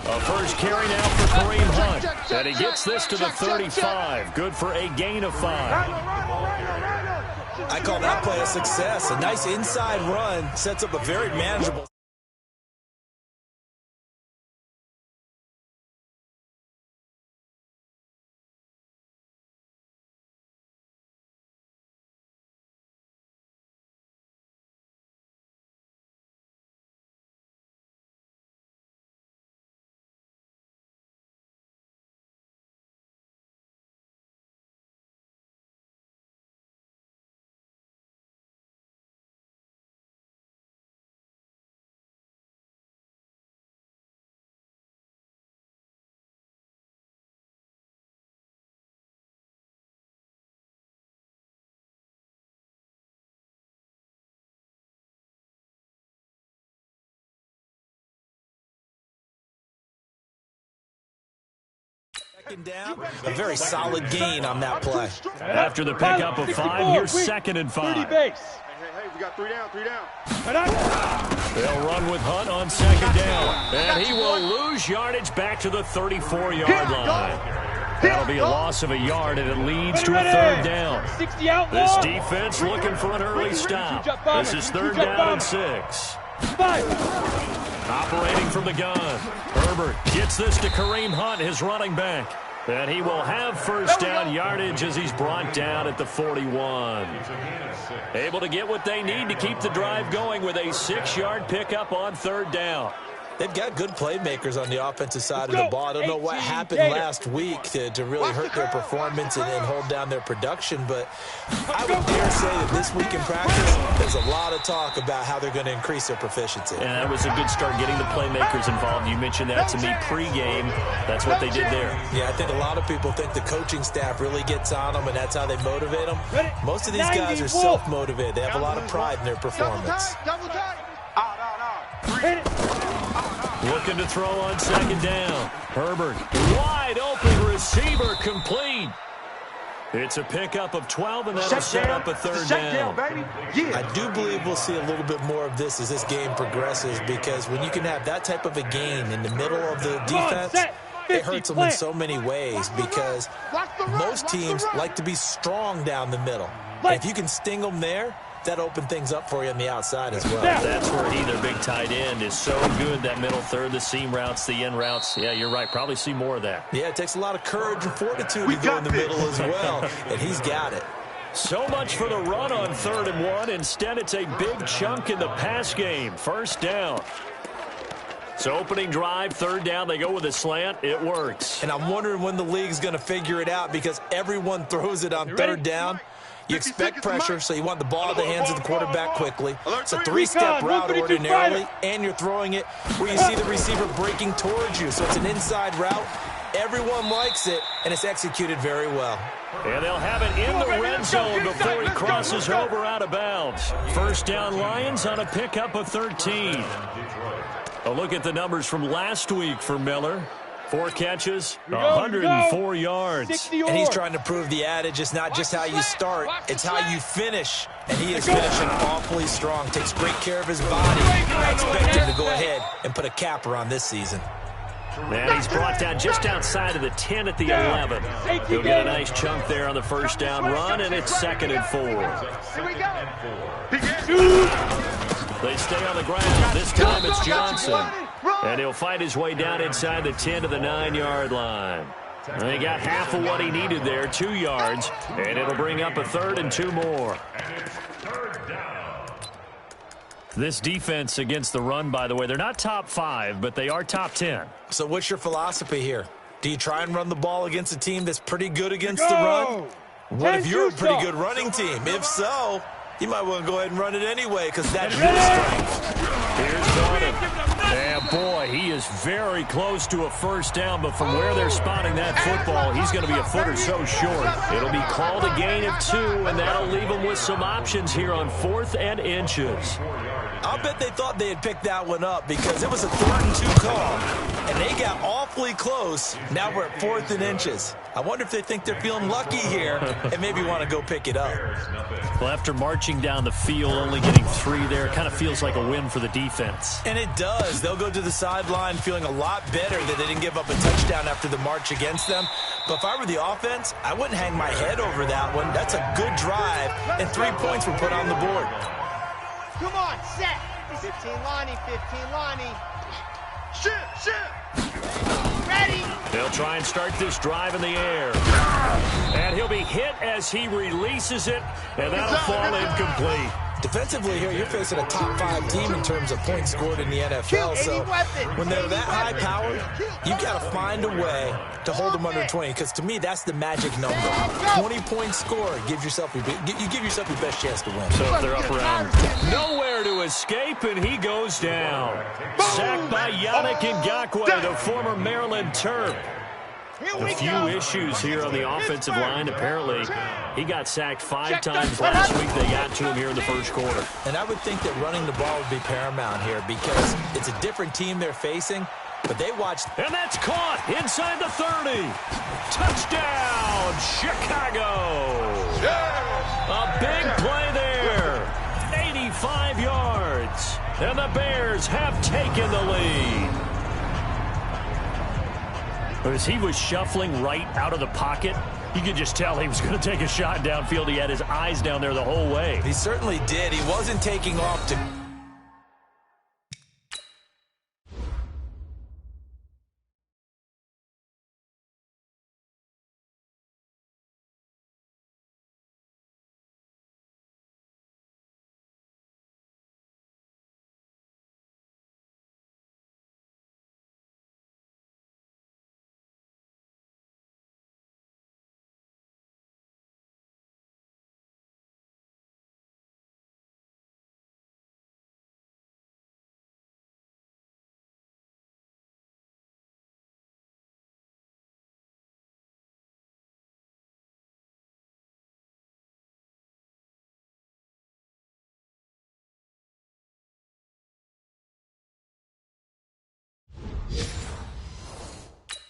Speaker 2: A first carry now for Kareem Hunt. And he gets this to the 35. Good for a gain of 5.
Speaker 3: I call that play a success. A nice inside run sets up a very manageable. Down, a very solid gain on that play.
Speaker 2: After the pickup of 5, here's second and 5.
Speaker 5: 30 base.
Speaker 6: Hey, we got 3 down, 3 down.
Speaker 2: They'll run with Hunt on second down. And he will lose yardage back to the 34-yard line. That'll be a loss of a yard, and it leads to a third down.
Speaker 5: 60 out.
Speaker 2: This defense looking for an early stop. This is third down and 6.
Speaker 5: 5.
Speaker 2: Operating from the gun. Herbert gets this to Kareem Hunt, his running back. And he will have first down yardage as he's brought down at the 41. Able to get what they need to keep the drive going with a 6-yard pickup on third down.
Speaker 3: They've got good playmakers on the offensive side of the ball. I don't know what happened last week to really hurt their performance and hold down their production, but I would dare say that this week in practice, there's a lot of talk about how they're going to increase their proficiency.
Speaker 2: And that was a good start getting the playmakers involved. You mentioned that to me pregame. That's what they did there.
Speaker 3: Yeah, I think a lot of people think the coaching staff really gets on them, and that's how they motivate them. Most of these guys are self-motivated. They have a lot of pride in their performance.
Speaker 6: Double tight.
Speaker 2: Looking to throw on second down. Herbert, wide open receiver, complete. It's a pickup of 12, and that'll set up a third down.
Speaker 3: I do believe we'll see a little bit more of this as this game progresses, because when you can have that type of a gain in the middle of the defense, it hurts them in so many ways, because most teams like to be strong down the middle. And if you can sting them there, that opened things up for you on the outside as well.
Speaker 2: That's where their big tight end is so good, that middle third, the seam routes, the in routes. Yeah, you're right. Probably see more of that.
Speaker 3: Yeah, it takes a lot of courage and fortitude to go in the middle as well, and he's got it.
Speaker 2: So much for the run on 3rd and 1. Instead, it's a big chunk in the pass game. First down. So opening drive, third down, they go with a slant. It works.
Speaker 3: And I'm wondering when the league's going to figure it out, because everyone throws it on third down. You expect pressure, so you want the ball in the hands of the quarterback quickly. It's a 3-step route ordinarily, and you're throwing it where you see the receiver breaking towards you. So it's an inside route. Everyone likes it, and it's executed very well.
Speaker 2: And they'll have it in the red zone before he crosses over out of bounds. First down, Lions on a pickup of 13. A look at the numbers from last week for Miller. 4 catches, 104 yards.
Speaker 3: And he's trying to prove the adage, it's not just how you start, it's how you finish. And he is finishing awfully strong, takes great care of his body. I expect him to go ahead and put a capper on this season.
Speaker 2: And he's brought down just outside of the 10 at the 11. He'll get a nice chunk there on the first down run, and it's 2nd and 4. They stay on the ground. This time it's Johnson. And he'll fight his way down inside the 10 to the 9-yard line. And he got half of what he needed there, 2 yards, and it'll bring up a 3rd and 2 more. This defense against the run, by the way, they're not top 5, but they are top 10.
Speaker 3: So what's your philosophy here? Do you try and run the ball against a team that's pretty good against the run? What if you're a pretty good running team? If so, You might want to go ahead and run it anyway because that's your strength.
Speaker 2: Here's Gordon. And boy, he is very close to a first down, but from where they're spotting that football, he's going to be a foot or so short. It'll be called a gain of 2, and that'll leave him with some options here on 4th and inches.
Speaker 3: I'll bet they thought they had picked that one up because it was a 3rd and 2 call, and they got awfully close. Now we're at 4th and inches. I wonder if they think they're feeling lucky here and maybe want to go pick it up.
Speaker 2: Well, after marching down the field, only getting 3 there, it kind of feels like a win for the defense.
Speaker 3: And it does. They'll go to the sideline feeling a lot better that they didn't give up a touchdown after the march against them. But if I were the offense, I wouldn't hang my head over that one. That's a good drive, and 3 points were put on the board.
Speaker 8: Come on, set. 15 Lonnie, 15 Lonnie.
Speaker 6: Shit.
Speaker 8: Ready.
Speaker 2: They'll try and start this drive in the air. And he'll be hit as he releases it, and that'll fall incomplete.
Speaker 3: Defensively here, you're facing a top 5 team in terms of points scored in the NFL. So when they're that high-powered, you got to find a way to hold them under 20. Because to me, that's the magic number. 20 points scored gives yourself you give yourself your best chance to win.
Speaker 2: So if they're up around nowhere to escape, and he goes down. Sacked by Yannick Ngakoue, the former Maryland Terp. A few issues here on the offensive line. Apparently, he got sacked 5 times last week. They got to him here in the first quarter.
Speaker 3: And I would think that running the ball would be paramount here because it's a different team they're facing, but they watched.
Speaker 2: And that's caught inside the 30. Touchdown, Chicago. A big play there. 85 yards. And the Bears have taken the lead. But as he was shuffling right out of the pocket, you could just tell he was going to take a shot downfield. He had his eyes down there the whole way.
Speaker 3: He certainly did. He wasn't taking off to...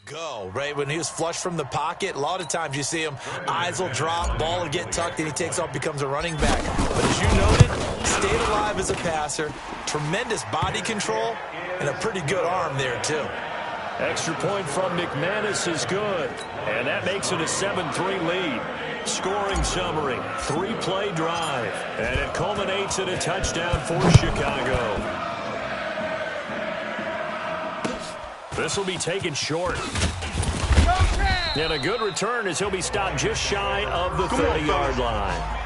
Speaker 3: Go, right? When he was flushed from the pocket, a lot of times you see him, eyes will drop, ball will get tucked, and he takes off, becomes a running back. But as you noted, stayed alive as a passer, tremendous body control, and a pretty good arm there, too.
Speaker 2: Extra point from McManus is good, and that makes it a 7-3 lead. Scoring summary, 3-play drive, and it culminates in a touchdown for Chicago. This will be taken short. And a good return as he'll be stopped just shy of the 30-yard line.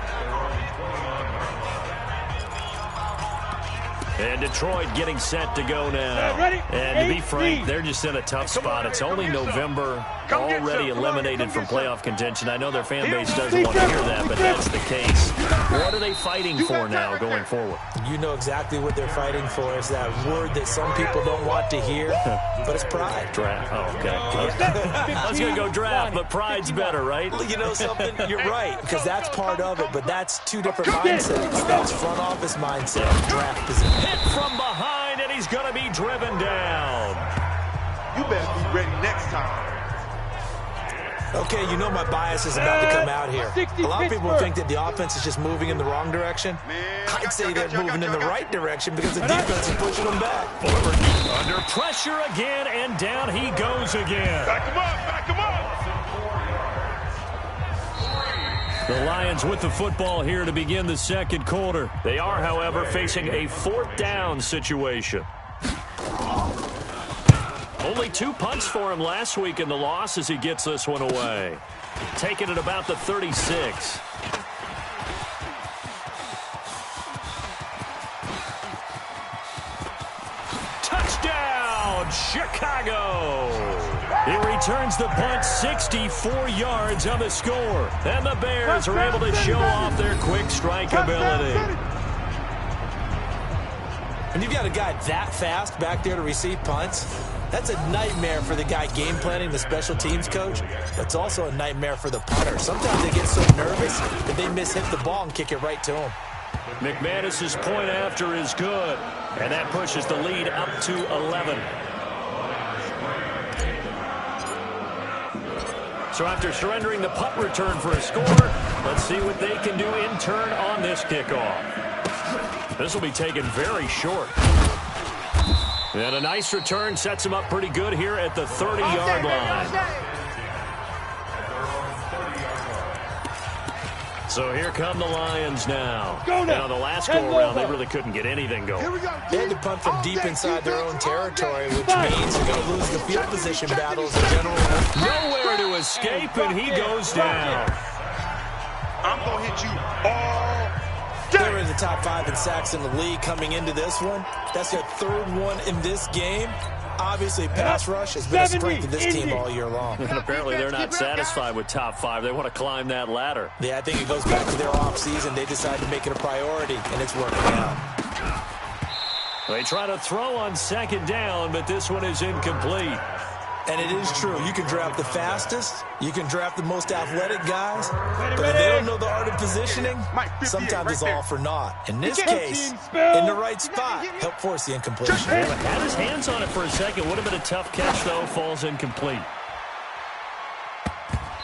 Speaker 2: And Detroit getting set to go now. And to be frank, they're just in a tough spot. It's only November, already eliminated from playoff contention. I know their fan base doesn't want to hear that, but that's the case. What are they fighting for now going forward?
Speaker 3: You know exactly what they're fighting for. Is that word that some people don't want to hear, but it's pride.
Speaker 2: Draft. Oh, okay. I was going to go draft, but pride's better, right?
Speaker 3: You know something? You're right, because that's part of it, but that's 2 different mindsets. That's front office mindset, draft position.
Speaker 2: Hit from behind, and he's going to be driven down.
Speaker 6: You better be ready next time.
Speaker 3: Okay, you know my bias is about to come out here. A lot of people think that the offense is just moving in the wrong direction. I'd say they're moving in the right direction because the defense is pushing them back.
Speaker 2: Forward, under pressure again, and down he goes again.
Speaker 6: Back him up, back him up.
Speaker 2: The Lions with the football here to begin the second quarter. They are, however, facing a 4th down situation. Only 2 punts for him last week in the loss as he gets this one away. Taking it about the 36. Touchdown, Chicago! He returns the punt 64 yards on the score. And the Bears are able to show off their quick strike ability.
Speaker 3: When you've got a guy that fast back there to receive punts, that's a nightmare for the guy game planning, the special teams coach. That's also a nightmare for the punter. Sometimes they get so nervous that they mishit the ball and kick it right to him.
Speaker 2: McManus's point after is good, and that pushes the lead up to 11. So after surrendering the punt return for a score, let's see what they can do in turn on this kickoff. This will be taken very short. And a nice return sets him up pretty good here at the 30-yard line. So here come the Lions now. And on the last go-around, they really couldn't get anything going.
Speaker 3: They had to punt from deep inside their own territory, which means they're going to lose the field position battles in general.
Speaker 2: Nowhere to escape, and he goes down.
Speaker 6: I'm going to hit you all day.
Speaker 3: They were in the top 5 in sacks in the league coming into this one. That's their 3rd one in this game. Obviously, pass rush has been a strength of this team all year long.
Speaker 2: And apparently they're not satisfied with top 5. They want to climb that ladder.
Speaker 3: Yeah, I think it goes back to their offseason. They decided to make it a priority, and it's working out.
Speaker 2: They try to throw on 2nd down, but this one is incomplete.
Speaker 3: And it is true. You can draft the fastest. You can draft the most athletic guys. But if they don't know the art of positioning, sometimes it's all for naught. In this case, in the right spot, help force the incompletion.
Speaker 2: Had his hands on it for a second. Would have been a tough catch, though. Falls incomplete.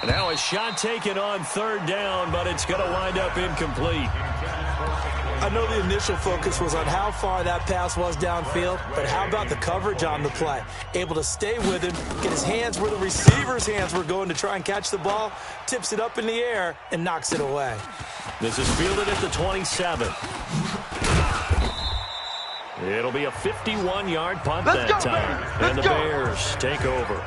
Speaker 2: Now a shot taken on 3rd down, but it's going to wind up incomplete.
Speaker 3: I know the initial focus was on how far that pass was downfield, but how about the coverage on the play? Able to stay with him, get his hands where the receiver's hands were going to try and catch the ball, tips it up in the air, and knocks it away.
Speaker 2: This is fielded at the 27. It'll be a 51-yard punt that time. And the Bears take over.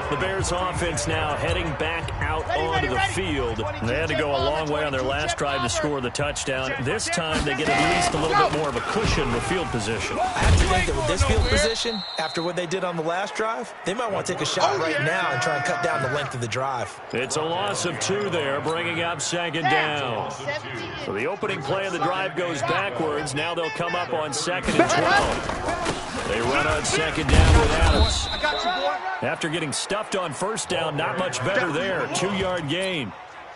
Speaker 2: The Bears offense now heading back out onto the field. They had to go a long way on their last drive to score the touchdown. This time they get at least a little bit more of a cushion with field position.
Speaker 3: I have to think that with this field position, after what they did on the last drive, they might want to take a shot right now and try and cut down the length of the drive.
Speaker 2: It's a loss of 2 there, bringing up 2nd down. So the opening play of the drive goes backwards. Now they'll come up on 2nd and 12. They run on 2nd down with Adams. After getting stuffed on 1st down, not much better there. 2-yard gain.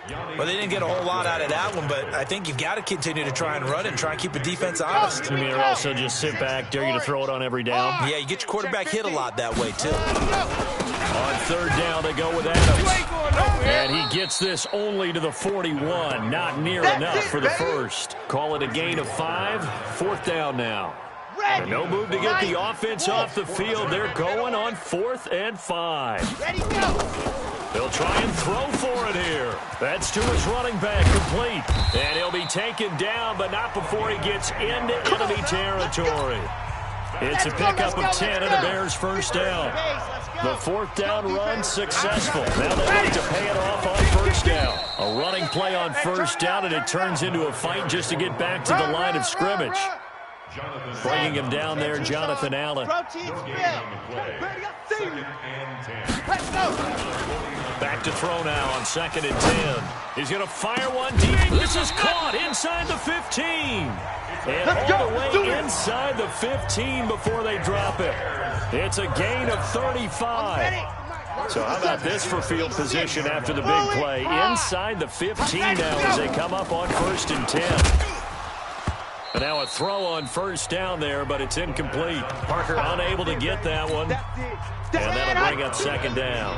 Speaker 3: Well, they didn't get a whole lot out of that one, but I think you've got to continue to try and run and try and keep the defense honest.
Speaker 2: You mean or also just sit back, dare you to throw it on every down?
Speaker 3: Yeah, you get your quarterback hit a lot that way, too.
Speaker 2: On 3rd down, they go with Adams. And he gets this only to the 41. Not near enough for the first. Call it a gain of 5. 4th down now. And no move to get the offense off the field. They're going on 4th and 5.
Speaker 8: Ready, go.
Speaker 2: They'll try and throw for it here. That's to his running back, complete. And he'll be taken down, but not before he gets into enemy territory. It's a pickup of 10 and the Bears' 1st down. The 4th down run successful. Now they need to pay it off on 1st down. A running play on 1st down, and it turns into a fight just to get back to the line of scrimmage. Bringing him down there, Jonathan Allen. Back to throw now on 2nd and 10. He's going to fire one deep. This is caught inside the 15. And all the way inside the 15 before they drop it. It's a gain of 35. So how about this for field position after the big play? Inside the 15 now as they come up on 1st and 10. And now a throw on 1st down there, but it's incomplete. Parker unable to get that one. And that'll bring up 2nd down.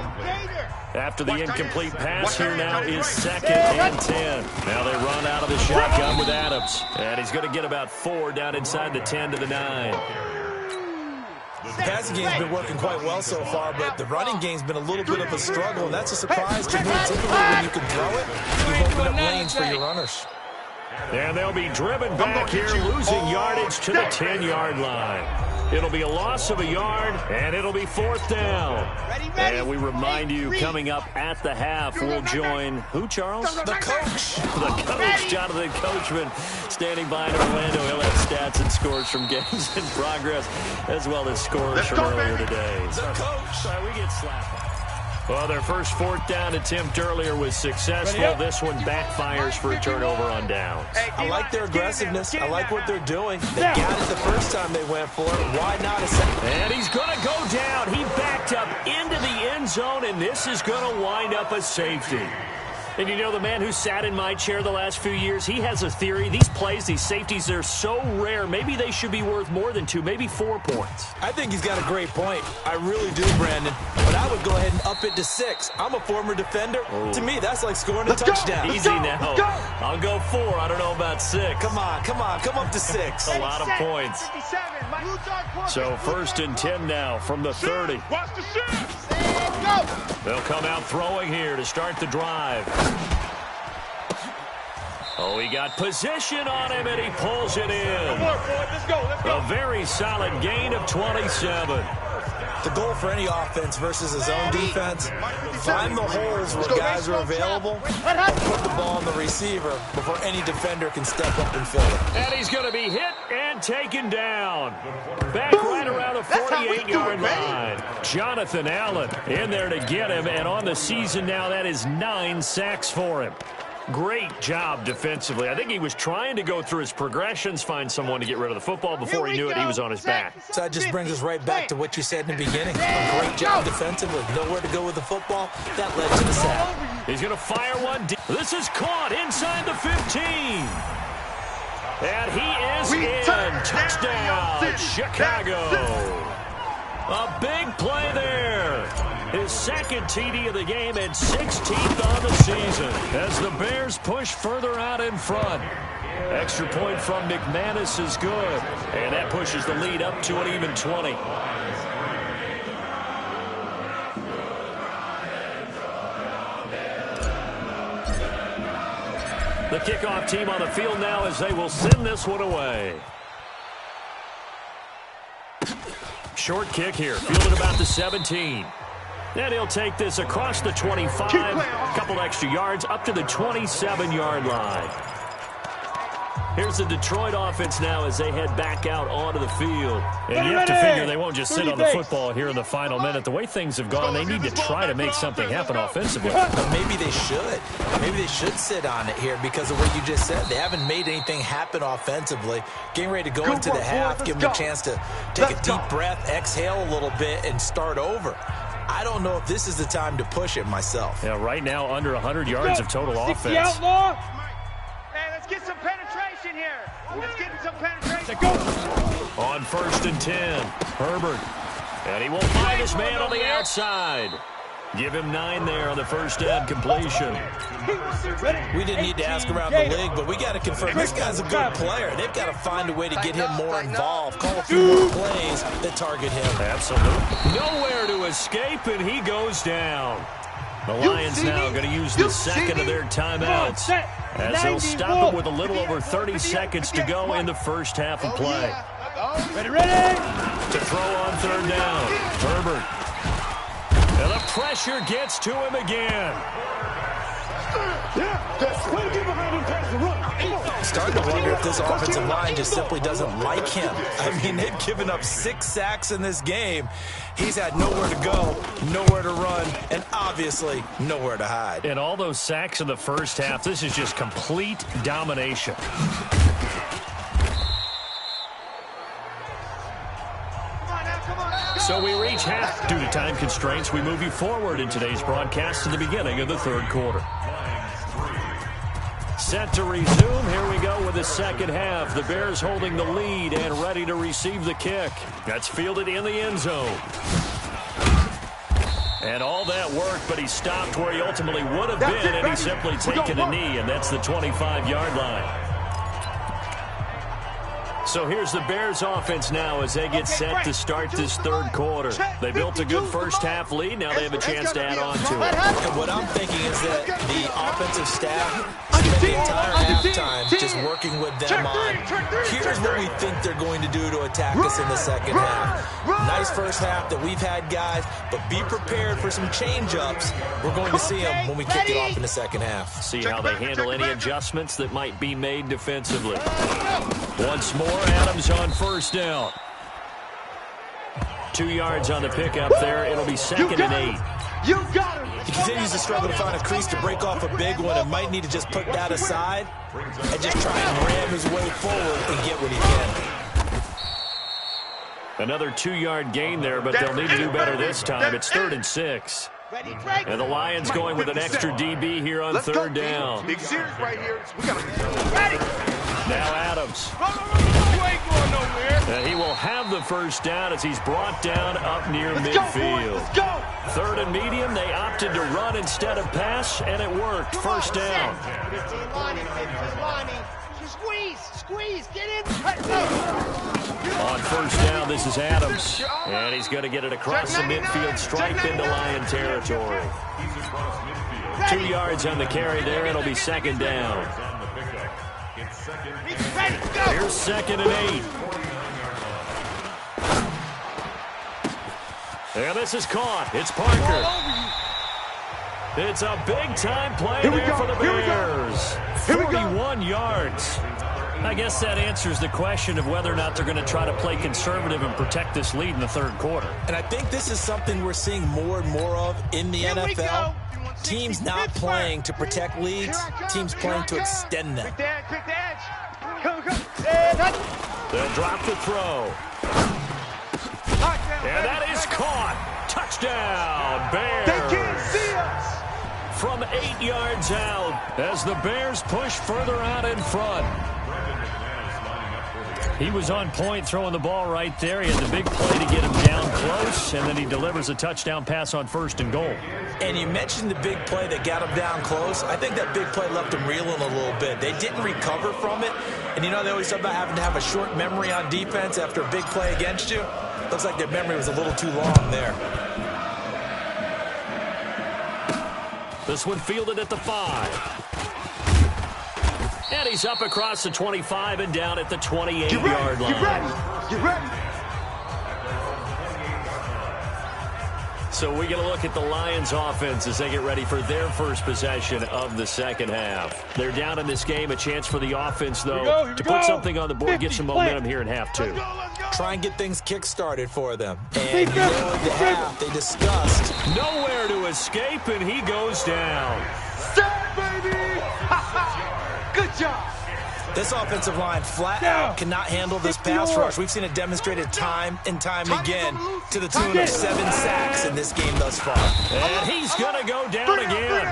Speaker 2: After the incomplete pass, here now is 2nd and 10. Now they run out of the shotgun with Adams. And he's going to get about 4 down inside the 10 to the 9.
Speaker 3: The passing game's been working quite well so far, but the running game's been a little bit of a struggle, and that's a surprise to me. Typically, when you can throw it, you open up lanes for your runners.
Speaker 2: And they'll be driven back here, losing yardage to the 10-yard line. It'll be a loss of a yard, and it'll be 4th down.
Speaker 8: Ready.
Speaker 2: And we remind you, coming up at the half, we'll join who, Charles?
Speaker 3: The coach.
Speaker 2: The coach, Jonathan Coachman, standing by in Orlando. He'll have stats and scores from games in progress, as well as scores from earlier today.
Speaker 3: The coach.
Speaker 2: Sorry, we get slapped. Well, their first 4th down attempt earlier was successful. This one backfires for a turnover on downs.
Speaker 3: I like their aggressiveness. I like what they're doing. They got it the first time they went for it. Why not a second?
Speaker 2: And he's going to go down. He backed up into the end zone, and this is going to wind up a safety. And you know, the man who sat in my chair the last few years, he has a theory. These plays, these safeties, they're so rare. Maybe they should be worth more than 2, maybe 4 points.
Speaker 3: I think he's got a great point. I really do, Brandon. But I would go ahead and up it to 6. I'm a former defender.
Speaker 2: Oh.
Speaker 3: To me, that's like scoring a touchdown.
Speaker 2: Easy now. I'll go 4. I don't know about 6.
Speaker 3: Come on. Come up to 6.
Speaker 2: A lot of points. So 1st and 10 now from the 30.
Speaker 5: Watch the shit.
Speaker 2: They'll come out throwing here to start the drive. Oh, he got position on him, and he pulls it in.
Speaker 5: Let's go.
Speaker 2: A very solid gain of 27.
Speaker 3: The goal for any offense versus his own defense, find the holes where guys are available, put the ball on the receiver before any defender can step up and fill it.
Speaker 2: And he's going to be hit and taken down. Back right around the 48-yard line. Jonathan Allen in there to get him, and on the season now, that is 9 sacks for him. Great job defensively. I think he was trying to go through his progressions, find someone to get rid of the football. Before he knew it, he was on his back.
Speaker 3: So that just brings us right back to what you said in the beginning. A great job defensively. Nowhere to go with the football. That led to the sack.
Speaker 2: He's going to fire one deep. This is caught inside the 15. And he is in. Touchdown, Chicago. A big play there. His 2nd TD of the game and 16th on the season as the Bears push further out in front. Extra point from McManus is good, and that pushes the lead up to an even 20. The kickoff team on the field now as they will send this one away. Short kick here, fielded about the 17. And he'll take this across the 25, a couple extra yards, up to the 27-yard line. Here's the Detroit offense now as they head back out onto the field. And you have to figure they won't just sit on the football here in the final minute. The way things have gone, they need to try to make something happen offensively.
Speaker 3: But maybe they should. Maybe they should sit on it here because of what you just said. They haven't made anything happen offensively. Getting ready to go into the half, give them a chance to take a deep breath, exhale a little bit, and start over. I don't know if this is the time to push it myself.
Speaker 2: Yeah, right now under 100 yards of total offense.
Speaker 5: Outlaw.
Speaker 8: Hey, let's get some penetration here. Let's get some penetration.
Speaker 2: On 1st and 10, Herbert. And he will find his man on the outside. Give him 9 there on the first down completion.
Speaker 3: We didn't need to ask around the league, but we got to confirm this guy's a good player. They've got to find a way to get him more involved. Call a few more plays that target him.
Speaker 2: Absolutely. Nowhere to escape, and he goes down. The Lions now going to use the second of their timeouts as they'll stop it with a little over 30 seconds to go in the first half of play.
Speaker 5: Ready.
Speaker 2: To throw on 3rd down, Herbert. And the pressure gets to him again.
Speaker 3: Starting to wonder if this offensive line just simply doesn't like him. I mean, they've given up 6 sacks in this game. He's had nowhere to go, nowhere to run, and obviously nowhere to hide.
Speaker 2: And all those sacks in the first half, this is just complete domination. So we reach half. Due to time constraints, we move you forward in today's broadcast to the beginning of the 3rd quarter. Set to resume. Here we go with the second half. The Bears holding the lead and ready to receive the kick. That's fielded in the end zone. And all that worked, but he stopped where he ultimately would have been, and he's simply taken a knee, and that's the 25-yard line. So here's the Bears offense now as they get set to start this third quarter. They built a good first half lead. Now they have a chance to add on to it.
Speaker 3: And what I'm thinking is that the offensive staff spent the entire halftime just working with them on, here's what we think they're going to do to attack us in the second half. Nice first half that we've had, guys, but be prepared for some change-ups. We're going to see them when we kick it off in the second half.
Speaker 2: See how they handle any adjustments that might be made defensively. Once more, Adams on first down. 2 yards on the pickup there. It'll be second and 8.
Speaker 3: You got him. He continues to struggle to find a crease to break off a big one and might need to just put that aside and just try and ram his way forward and get what he can.
Speaker 2: Another 2-yard gain there, but they'll need to do better this time. It's 3rd and 6. And the Lions going with an extra DB here on third down.
Speaker 6: Big series right here. We got to
Speaker 2: Now Adams. And he will have the first down as he's brought down up near midfield.
Speaker 8: Let's go.
Speaker 2: 3rd and medium. They opted to run instead of pass, and it worked. First down.
Speaker 8: 15 Lonnie, 15 Lonnie. Squeeze, get in.
Speaker 2: On first down, this is Adams. And he's going to get it across the midfield stripe into Lion territory. 2 yards on the carry there. It'll be second down. Here's 2nd and 8. And this is caught. It's Parker. It's a big-time play there for the Bears. 41 yards. I guess that answers the question of whether or not they're going to try to play conservative and protect this lead in the third quarter.
Speaker 3: And I think this is something we're seeing more and more of in the NFL. Teams not playing to protect leads, teams playing to extend them.
Speaker 2: They'll drop the throw. And that is caught. Touchdown, Bears.
Speaker 8: They can't see us.
Speaker 2: From 8 yards out as the Bears push further out in front. He was on point throwing the ball right there. He had the big play to get him down close, and then he delivers a touchdown pass on 1st and goal.
Speaker 3: And you mentioned the big play that got him down close. I think that big play left him reeling a little bit. They didn't recover from it. And you know, they always talk about having to have a short memory on defense after a big play against you. Looks like their memory was a little too long there.
Speaker 2: This one fielded at the 5. And he's up across the 25 and down at the 28-yard line.
Speaker 8: Get ready.
Speaker 2: So we're going to look at the Lions offense as they get ready for their first possession of the second half. They're down in this game. A chance for the offense, though, to put something on the board, get some momentum here in half 2.
Speaker 3: Try and get things kick-started for them. And you know, in the half, they discussed.
Speaker 2: Nowhere to escape, and he goes down.
Speaker 8: Set, baby. Good job.
Speaker 3: This offensive line flat out cannot handle this pass rush. We've seen it demonstrated time and time again to the tune of 7 sacks in this game thus far.
Speaker 2: And he's going to go down again.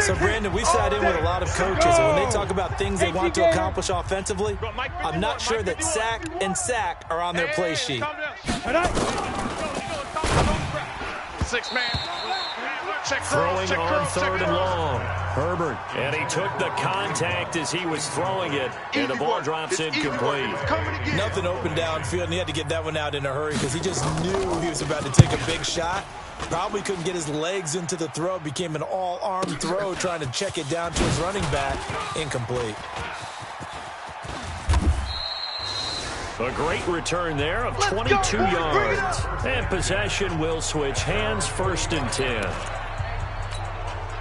Speaker 3: So, Brandon, we sat in with a lot of coaches, and when they talk about things they want to accomplish offensively, I'm not sure that sack and sack are on their play sheet.
Speaker 6: 6-man.
Speaker 2: Throwing on 3rd and long. Herbert. And he took the contact as he was throwing it. And the ball drops incomplete.
Speaker 3: Nothing open downfield, and he had to get that one out in a hurry because he just knew he was about to take a big shot. Probably couldn't get his legs into the throw. Became an all-arm throw trying to check it down to his running back. Incomplete.
Speaker 2: A great return there of 22 yards. And possession will switch hands, 1st and 10.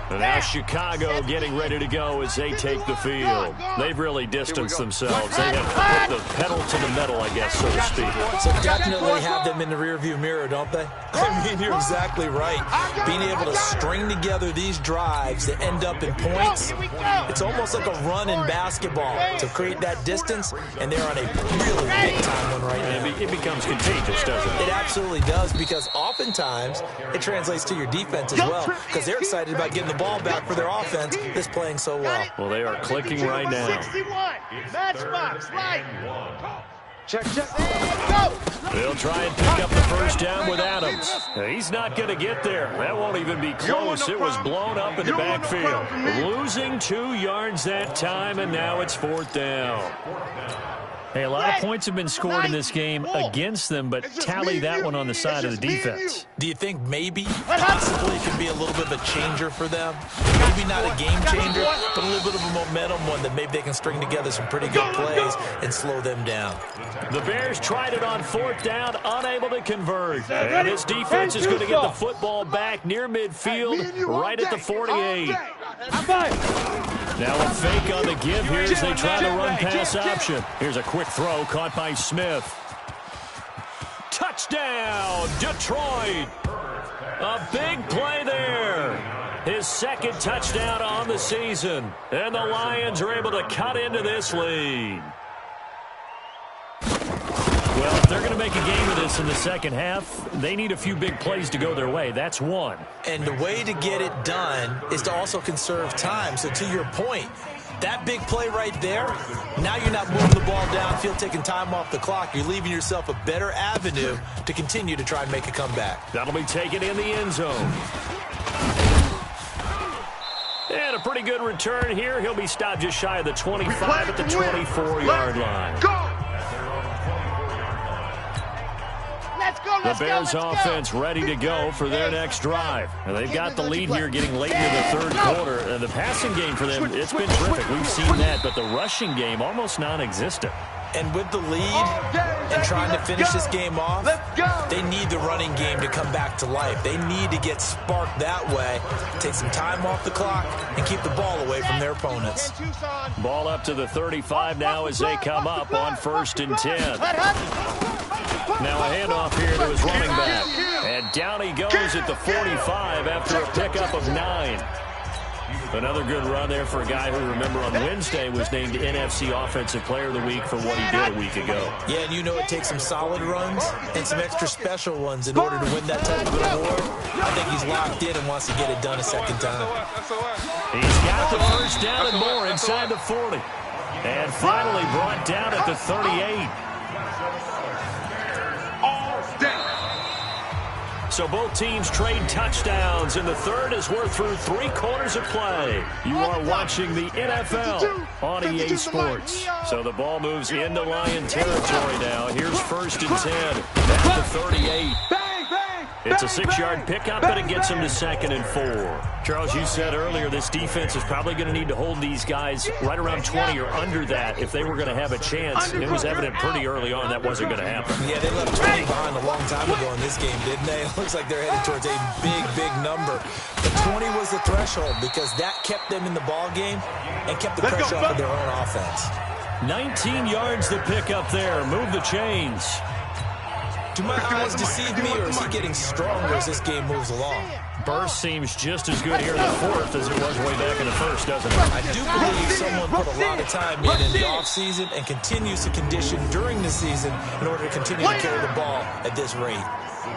Speaker 2: And now Chicago getting ready to go as they take the field. They've really distanced themselves. They have put the pedal to the metal, I guess, so to speak.
Speaker 3: So definitely have them in the rearview mirror, don't they? I mean, you're exactly right. Being able to string together these drives that end up in points, it's almost like a run in basketball to create that distance, and they're on a really big-time one right now.
Speaker 2: It becomes contagious, doesn't it?
Speaker 3: It absolutely does, because oftentimes it translates to your defense as well, because they're excited about getting the ball back for their offense that's playing so well.
Speaker 2: Well, they are clicking right now.
Speaker 8: 61. Matchbox, right.
Speaker 6: Check.
Speaker 8: Go!
Speaker 2: They'll try and pick up the first down with Adams. He's not going to get there. That won't even be close. It was blown up in the backfield. Losing 2 yards that time, and now it's 4th down.
Speaker 9: Hey, a lot of points have been scored in this game against them, but tally that one on the side of the defense.
Speaker 3: Do you think maybe, possibly, it can be a little bit of a changer for them? Maybe not a game changer, but a little bit of a momentum one that maybe they can string together some pretty good plays and slow them down.
Speaker 2: The Bears tried it on 4th down, unable to convert. And this defense is going to get the football back near midfield, right at the 48. Now a fake on the give here as they try the run-pass option. Here's a quick throw caught by Smith. Touchdown, Detroit. A big play there. His 2nd touchdown on the season. And the Lions are able to cut into this lead. Well, if they're going to make a game of this in the second half, they need a few big plays to go their way. That's one.
Speaker 3: And the way to get it done is to also conserve time. So to your point, that big play right there, now you're not moving the ball downfield, taking time off the clock. You're leaving yourself a better avenue to continue to try and make a comeback.
Speaker 2: That'll be taken in the end zone. And a pretty good return here. He'll be stopped just shy of the 25 at the 24-yard line. The Bears offense ready to go for their next drive. And they've got the lead here getting late into the 3rd quarter. And the passing game for them, it's been terrific. We've seen that, but the rushing game almost non-existent.
Speaker 3: And with the lead and trying to finish this game off, they need the running game to come back to life. They need to get sparked that way, take some time off the clock, and keep the ball away from their opponents.
Speaker 2: Ball up to the 35 now as they come up on 1st and 10. Now a handoff here to his running back. And down he goes at the 45 after a pickup of 9. Another good run there for a guy who, remember, on Wednesday was named NFC Offensive Player of the Week for what he did a week ago.
Speaker 3: Yeah, and you know it takes some solid runs and some extra special ones in order to win that type of an award. I think he's locked in and wants to get it done a second time.
Speaker 2: He's got the first down and more inside the 40. And finally brought down at the 38. So both teams trade touchdowns, and the 3rd as we're through 3 quarters of play. You are watching the NFL on EA Sports. So the ball moves into Lion territory now. Here's 1st and 10 at the 38. It's a 6-yard pickup, but it gets him to 2nd and 4. Charles, you said earlier this defense is probably going to need to hold these guys right around 20 or under that if they were going to have a chance. It was evident pretty early on that wasn't going to happen.
Speaker 3: Yeah, they left 20 behind a long time ago in this game, didn't they? It looks like they're headed towards a big number. But 20 was the threshold because that kept them in the ball game and kept the pressure off of their own offense.
Speaker 2: 19 yards to pick up there. Move the chains.
Speaker 3: Do my eyes deceive me, or is he getting stronger as this game moves along?
Speaker 2: Burst seems just as good here in the 4th as it was way back in the 1st, doesn't it?
Speaker 3: I do believe someone put a lot of time in the offseason and continues to condition during the season in order to continue to carry the ball at this rate.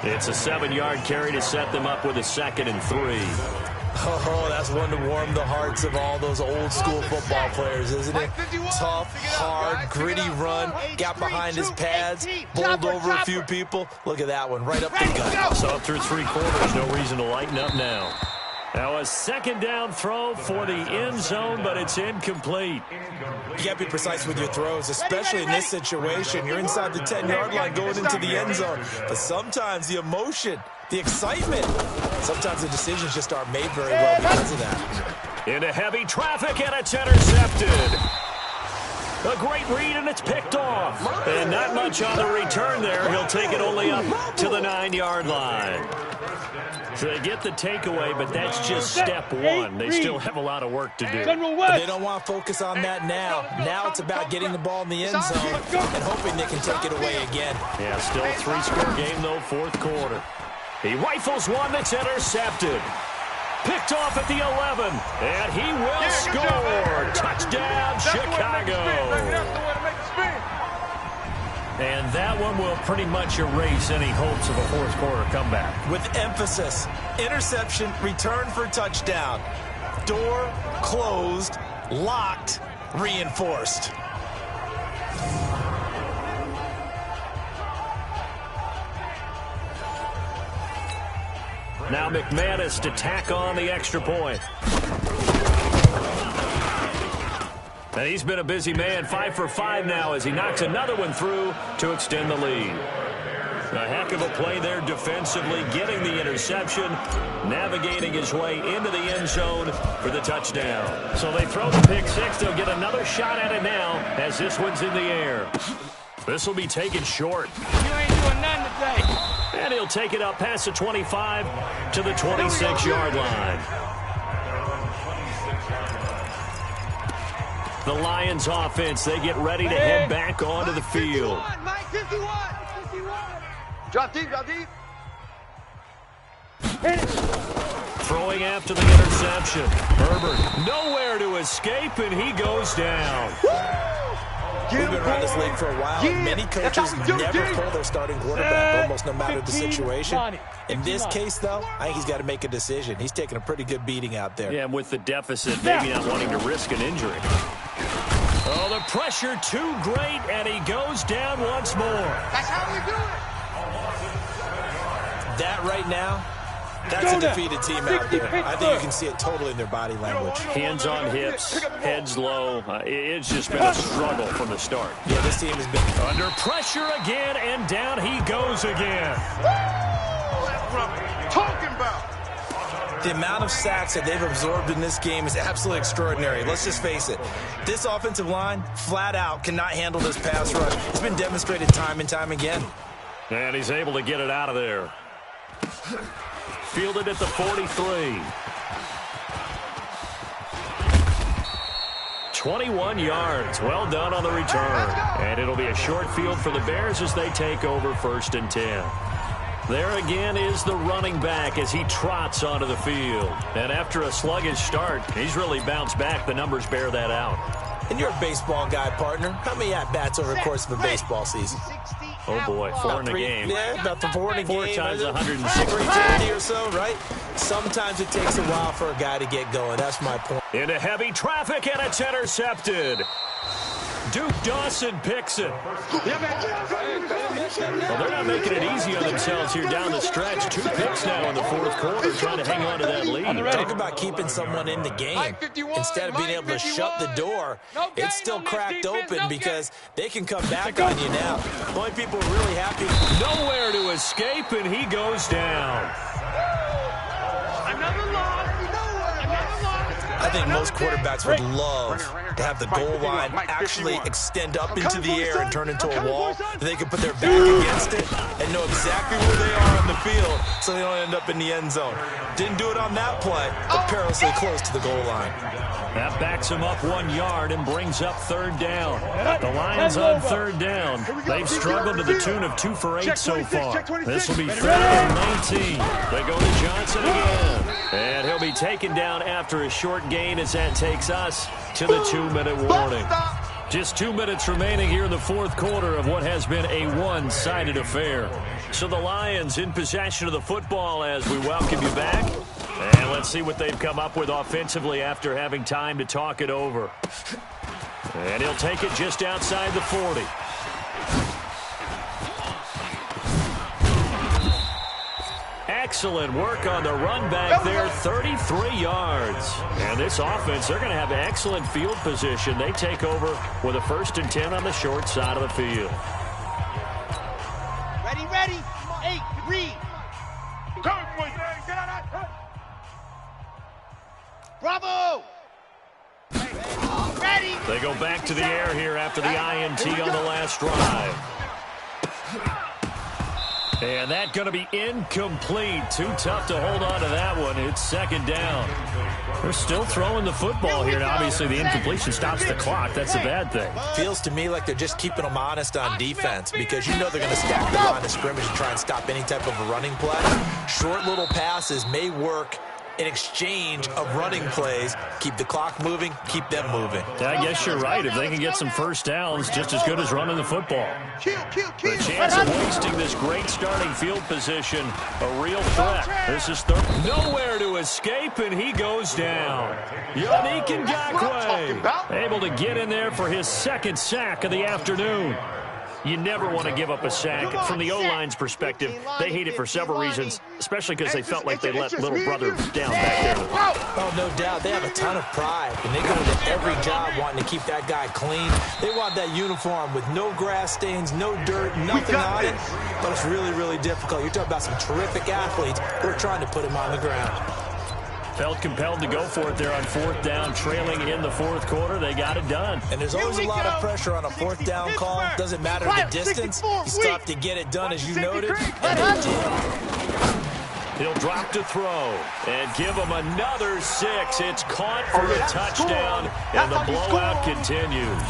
Speaker 2: It's a 7-yard carry to set them up with a 2nd and 3.
Speaker 3: Oh, that's one to warm the hearts of all those old-school football players, isn't it? Tough, hard, gritty run, got behind his pads, bowled over a few people. Look at that one, right up the gut.
Speaker 2: So up through 3 quarters, no reason to lighten up now. Now a 2nd down throw for the end zone, but it's incomplete.
Speaker 3: You got to be precise with your throws, especially in this situation. You're inside the 10-yard line going into the end zone. But sometimes the emotion, the excitement, sometimes the decisions just aren't made very well because of that.
Speaker 2: Into heavy traffic, and it's intercepted. A great read, and it's picked off. And not much on the return there. He'll take it only up to the 9-yard line. So they get the takeaway, but that's just step one. They still have a lot of work to do.
Speaker 3: But they don't want to focus on that now. Now it's about getting the ball in the end zone and hoping they can take it away again.
Speaker 2: Yeah, still a 3-score game, though, 4th quarter. He rifles one that's intercepted. Picked off at the 11, and he will score. Touchdown, Chicago. And that one will pretty much erase any hopes of a 4th quarter comeback.
Speaker 3: With emphasis, interception, return for touchdown. Door closed, locked, reinforced.
Speaker 2: Now McManus to tack on the extra point. And he's been a busy man, 5 for 5 now as he knocks another one through to extend the lead. A heck of a play there defensively, getting the interception, navigating his way into the end zone for the touchdown. So they throw the pick six. They'll get another shot at it now as this one's in the air. This will be taken short.
Speaker 8: You ain't doing nothing today.
Speaker 2: And he'll take it up past the 25 to the 26-yard line. The Lions offense, they get ready to head back onto the field.
Speaker 8: 51, Mike, 51.
Speaker 6: Drop deep, drop deep.
Speaker 2: Throwing after the interception. Herbert nowhere to escape, and he goes down.
Speaker 3: We've been around this league for a while.
Speaker 6: Yeah.
Speaker 3: Many coaches never pull their starting quarterback, almost no matter the situation. In this case, though, I think he's got to make a decision. He's taking a pretty good beating out there.
Speaker 2: Yeah, and with the deficit, maybe not wanting to risk an injury. Oh, the pressure too great, and he goes down once more.
Speaker 8: That's how we do it.
Speaker 3: That right now, that's a defeated team out there. I think you can see it totally in their body language.
Speaker 2: Hands on hips, heads low. It's just been a struggle from the start.
Speaker 3: Yeah, this team has been
Speaker 2: under pressure again, and down he goes again.
Speaker 6: That's what I'm talking about.
Speaker 3: The amount of sacks that they've absorbed in this game is absolutely extraordinary. Let's just face it. This offensive line, flat out, cannot handle this pass rush. It's been demonstrated time and time again.
Speaker 2: And he's able to get it out of there. Fielded at the 43. 21 yards. Well done on the return. And it'll be a short field for the Bears as they take over 1st and 10. There again is the running back as he trots onto the field. And after a sluggish start, he's really bounced back. The numbers bear that out.
Speaker 3: And you're a baseball guy, partner. How many at-bats over the course of a baseball season?
Speaker 2: Oh, boy, 4 in a game.
Speaker 3: Yeah, about the 4 in a game.
Speaker 2: 4 times 160.
Speaker 3: 350 or so, right? Sometimes it takes a while for a guy to get going. That's my point.
Speaker 2: Into heavy traffic, and it's intercepted. Duke Dawson picks it. Well, they're not making it easy on themselves here down the stretch. 2 picks now in the 4th quarter, trying to hang on to that lead.
Speaker 3: Talk about keeping someone in the game. Instead of being able to shut the door, it's still cracked open because they can come back on you now. The only people really happy.
Speaker 2: Nowhere to escape, and he goes down.
Speaker 8: Another loss.
Speaker 3: I think most quarterbacks would love to have the goal line actually extend up into the air and turn into a wall. They can put their back against it and know exactly where they are on the field so they don't end up in the end zone. Didn't do it on that play, but perilously close to the goal line.
Speaker 2: That backs him up 1 yard and brings up 3rd down. The Lions on 3rd down. They've struggled to the tune of 2 for 8 so far. This will be 3rd and 19. They go to Johnson again. And he'll be taken down after a short gain as that takes us to the 2-minute warning. Just 2 minutes remaining here in the 4th quarter of what has been a one-sided affair. So the Lions in possession of the football as we welcome you back. And let's see what they've come up with offensively after having time to talk it over. And he'll take it just outside the 40. Excellent work on the run back there, 33 yards. And this offense, they're going to have excellent field position. They take over with a 1st and 10 on the short side of the field.
Speaker 8: Ready. 8, read. Bravo! Ready!
Speaker 2: They go back to the air here after the INT on the last drive. And that's going to be incomplete. Too tough to hold on to that one. It's 2nd down. They're still throwing the football here. Now, obviously, the incompletion stops the clock. That's a bad thing.
Speaker 3: Feels to me like they're just keeping them honest on defense because you know they're going to stack the line of scrimmage and try and stop any type of a running play. Short little passes may work in exchange of running plays. Keep the clock moving, keep them moving.
Speaker 2: I guess you're right. If they can get some 1st downs, just as good as running the football. The chance of wasting this great starting field position, a real threat. This is 3rd. Nowhere to escape, and he goes down. Yannick Ngakoue able to get in there for his 2nd sack of the afternoon. You never want to give up a sack. From the O-line's perspective, they hate it for several reasons, especially because they felt like they let little brother down back there.
Speaker 3: Oh, no doubt. They have a ton of pride, and they go into every job wanting to keep that guy clean. They want that uniform with no grass stains, no dirt, nothing on it. But it's really, really difficult. You're talking about some terrific athletes who are trying to put him on the ground.
Speaker 9: Felt compelled to go for it there on 4th down, trailing in the 4th quarter. They got it done.
Speaker 3: And there's always a lot of pressure on a 4th down call. Doesn't matter the distance. You still have to get it done, as you noted. And they did.
Speaker 2: He'll drop to throw and give him another 6. It's caught for a touchdown, and the blowout continues.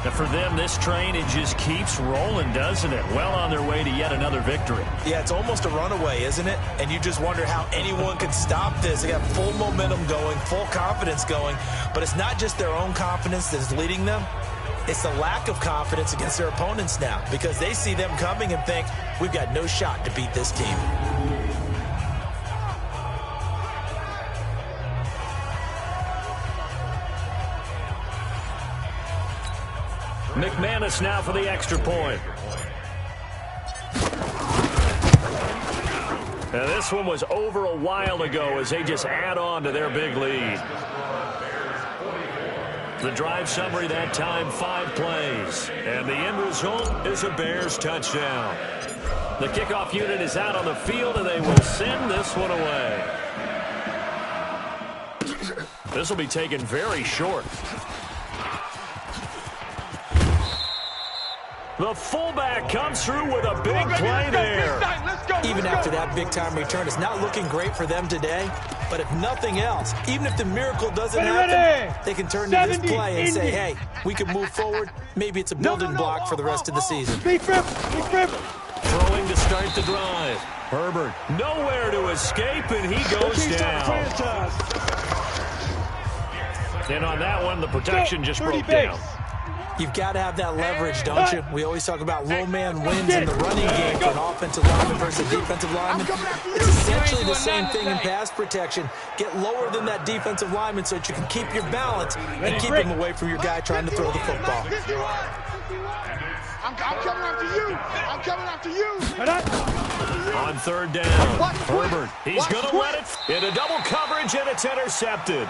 Speaker 9: Now for them, this train, it just keeps rolling, doesn't it? Well on their way to yet another victory.
Speaker 3: Yeah, it's almost a runaway, isn't it? And you just wonder how anyone could stop this. They got full momentum going, full confidence going. But it's not just their own confidence that's leading them. It's the lack of confidence against their opponents now, because they see them coming and think, we've got no shot to beat this team.
Speaker 2: McManus now for the extra point. Now this one was over a while ago as they just add on to their big lead. The drive summary that time, 5 plays. And the end result is a Bears touchdown. The kickoff unit is out on the field, and they will send this one away. This will be taken very short. The fullback comes through with a big play there.
Speaker 3: Even after that big-time return, it's not looking great for them today. But if nothing else, even if the miracle doesn't happen, they can turn to this play and say, hey, we can move forward. Maybe it's a building block for the rest of the season.
Speaker 2: Throwing to start the drive. Herbert nowhere to escape, and he goes down. And on that one, the protection just broke down.
Speaker 3: You've got to have that leverage, don't you? We always talk about low man wins in the running game for an offensive lineman versus a defensive lineman. It's essentially the same thing in pass protection. Get lower than that defensive lineman so that you can keep your balance and keep him away from your guy trying to throw the football.
Speaker 6: I'm coming after you. I'm coming after you.
Speaker 2: On 3rd down, Herbert, he's going to let it into double coverage, and it's intercepted.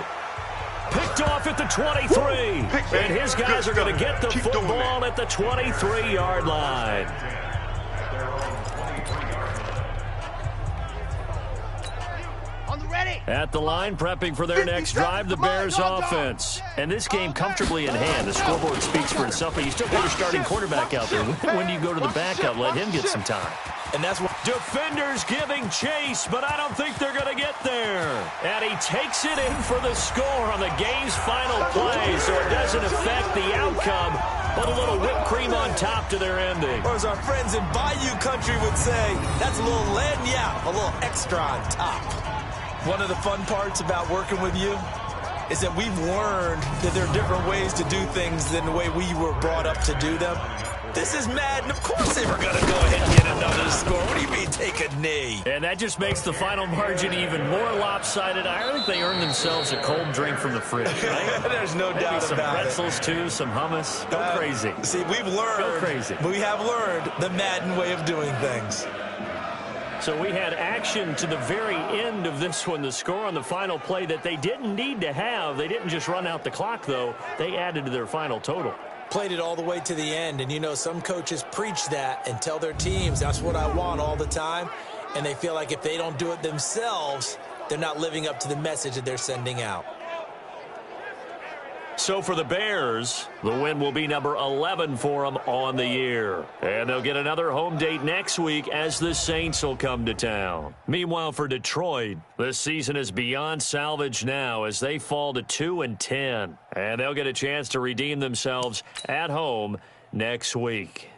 Speaker 2: Picked off at the 23, and his guys are going to get the football at the 23-yard line. At the line, prepping for their next drive, the Bears offense. And this game comfortably in hand. The scoreboard speaks for itself, but you still got your starting quarterback out there. When do you go to the backup? Let him get some time.
Speaker 3: And that's what
Speaker 2: defenders giving chase, but I don't think they're going to get there. And he takes it in for the score on the game's final play, so it doesn't affect the outcome, but a little whipped cream on top to their ending.
Speaker 3: Or as our friends in Bayou Country would say, that's a little lagniappe, a little extra on top. One of the fun parts about working with you is that we've learned that there are different ways to do things than the way we were brought up to do them. This is Madden. Of course they were going to go ahead and get another score. What do you mean take a knee?
Speaker 9: And that just makes the final margin even more lopsided. I think they earned themselves a cold drink from the fridge, right?
Speaker 3: There's no doubt
Speaker 9: some
Speaker 3: about
Speaker 9: pretzels, too, some hummus. Go crazy.
Speaker 3: See, we've learned.
Speaker 9: Go crazy.
Speaker 3: We have learned the Madden way of doing things.
Speaker 9: So we had action to the very end of this one. The score on the final play that they didn't need to have. They didn't just run out the clock, though. They added to their final total.
Speaker 3: Played it all the way to the end, and you know some coaches preach that and tell their teams that's what I want all the time, and they feel like if they don't do it themselves, they're not living up to the message that they're sending out.
Speaker 2: So for the Bears, the win will be number 11 for them on the year. And they'll get another home date next week as the Saints will come to town. Meanwhile, for Detroit, this season is beyond salvage now as they fall to 2-10. And they'll get a chance to redeem themselves at home next week.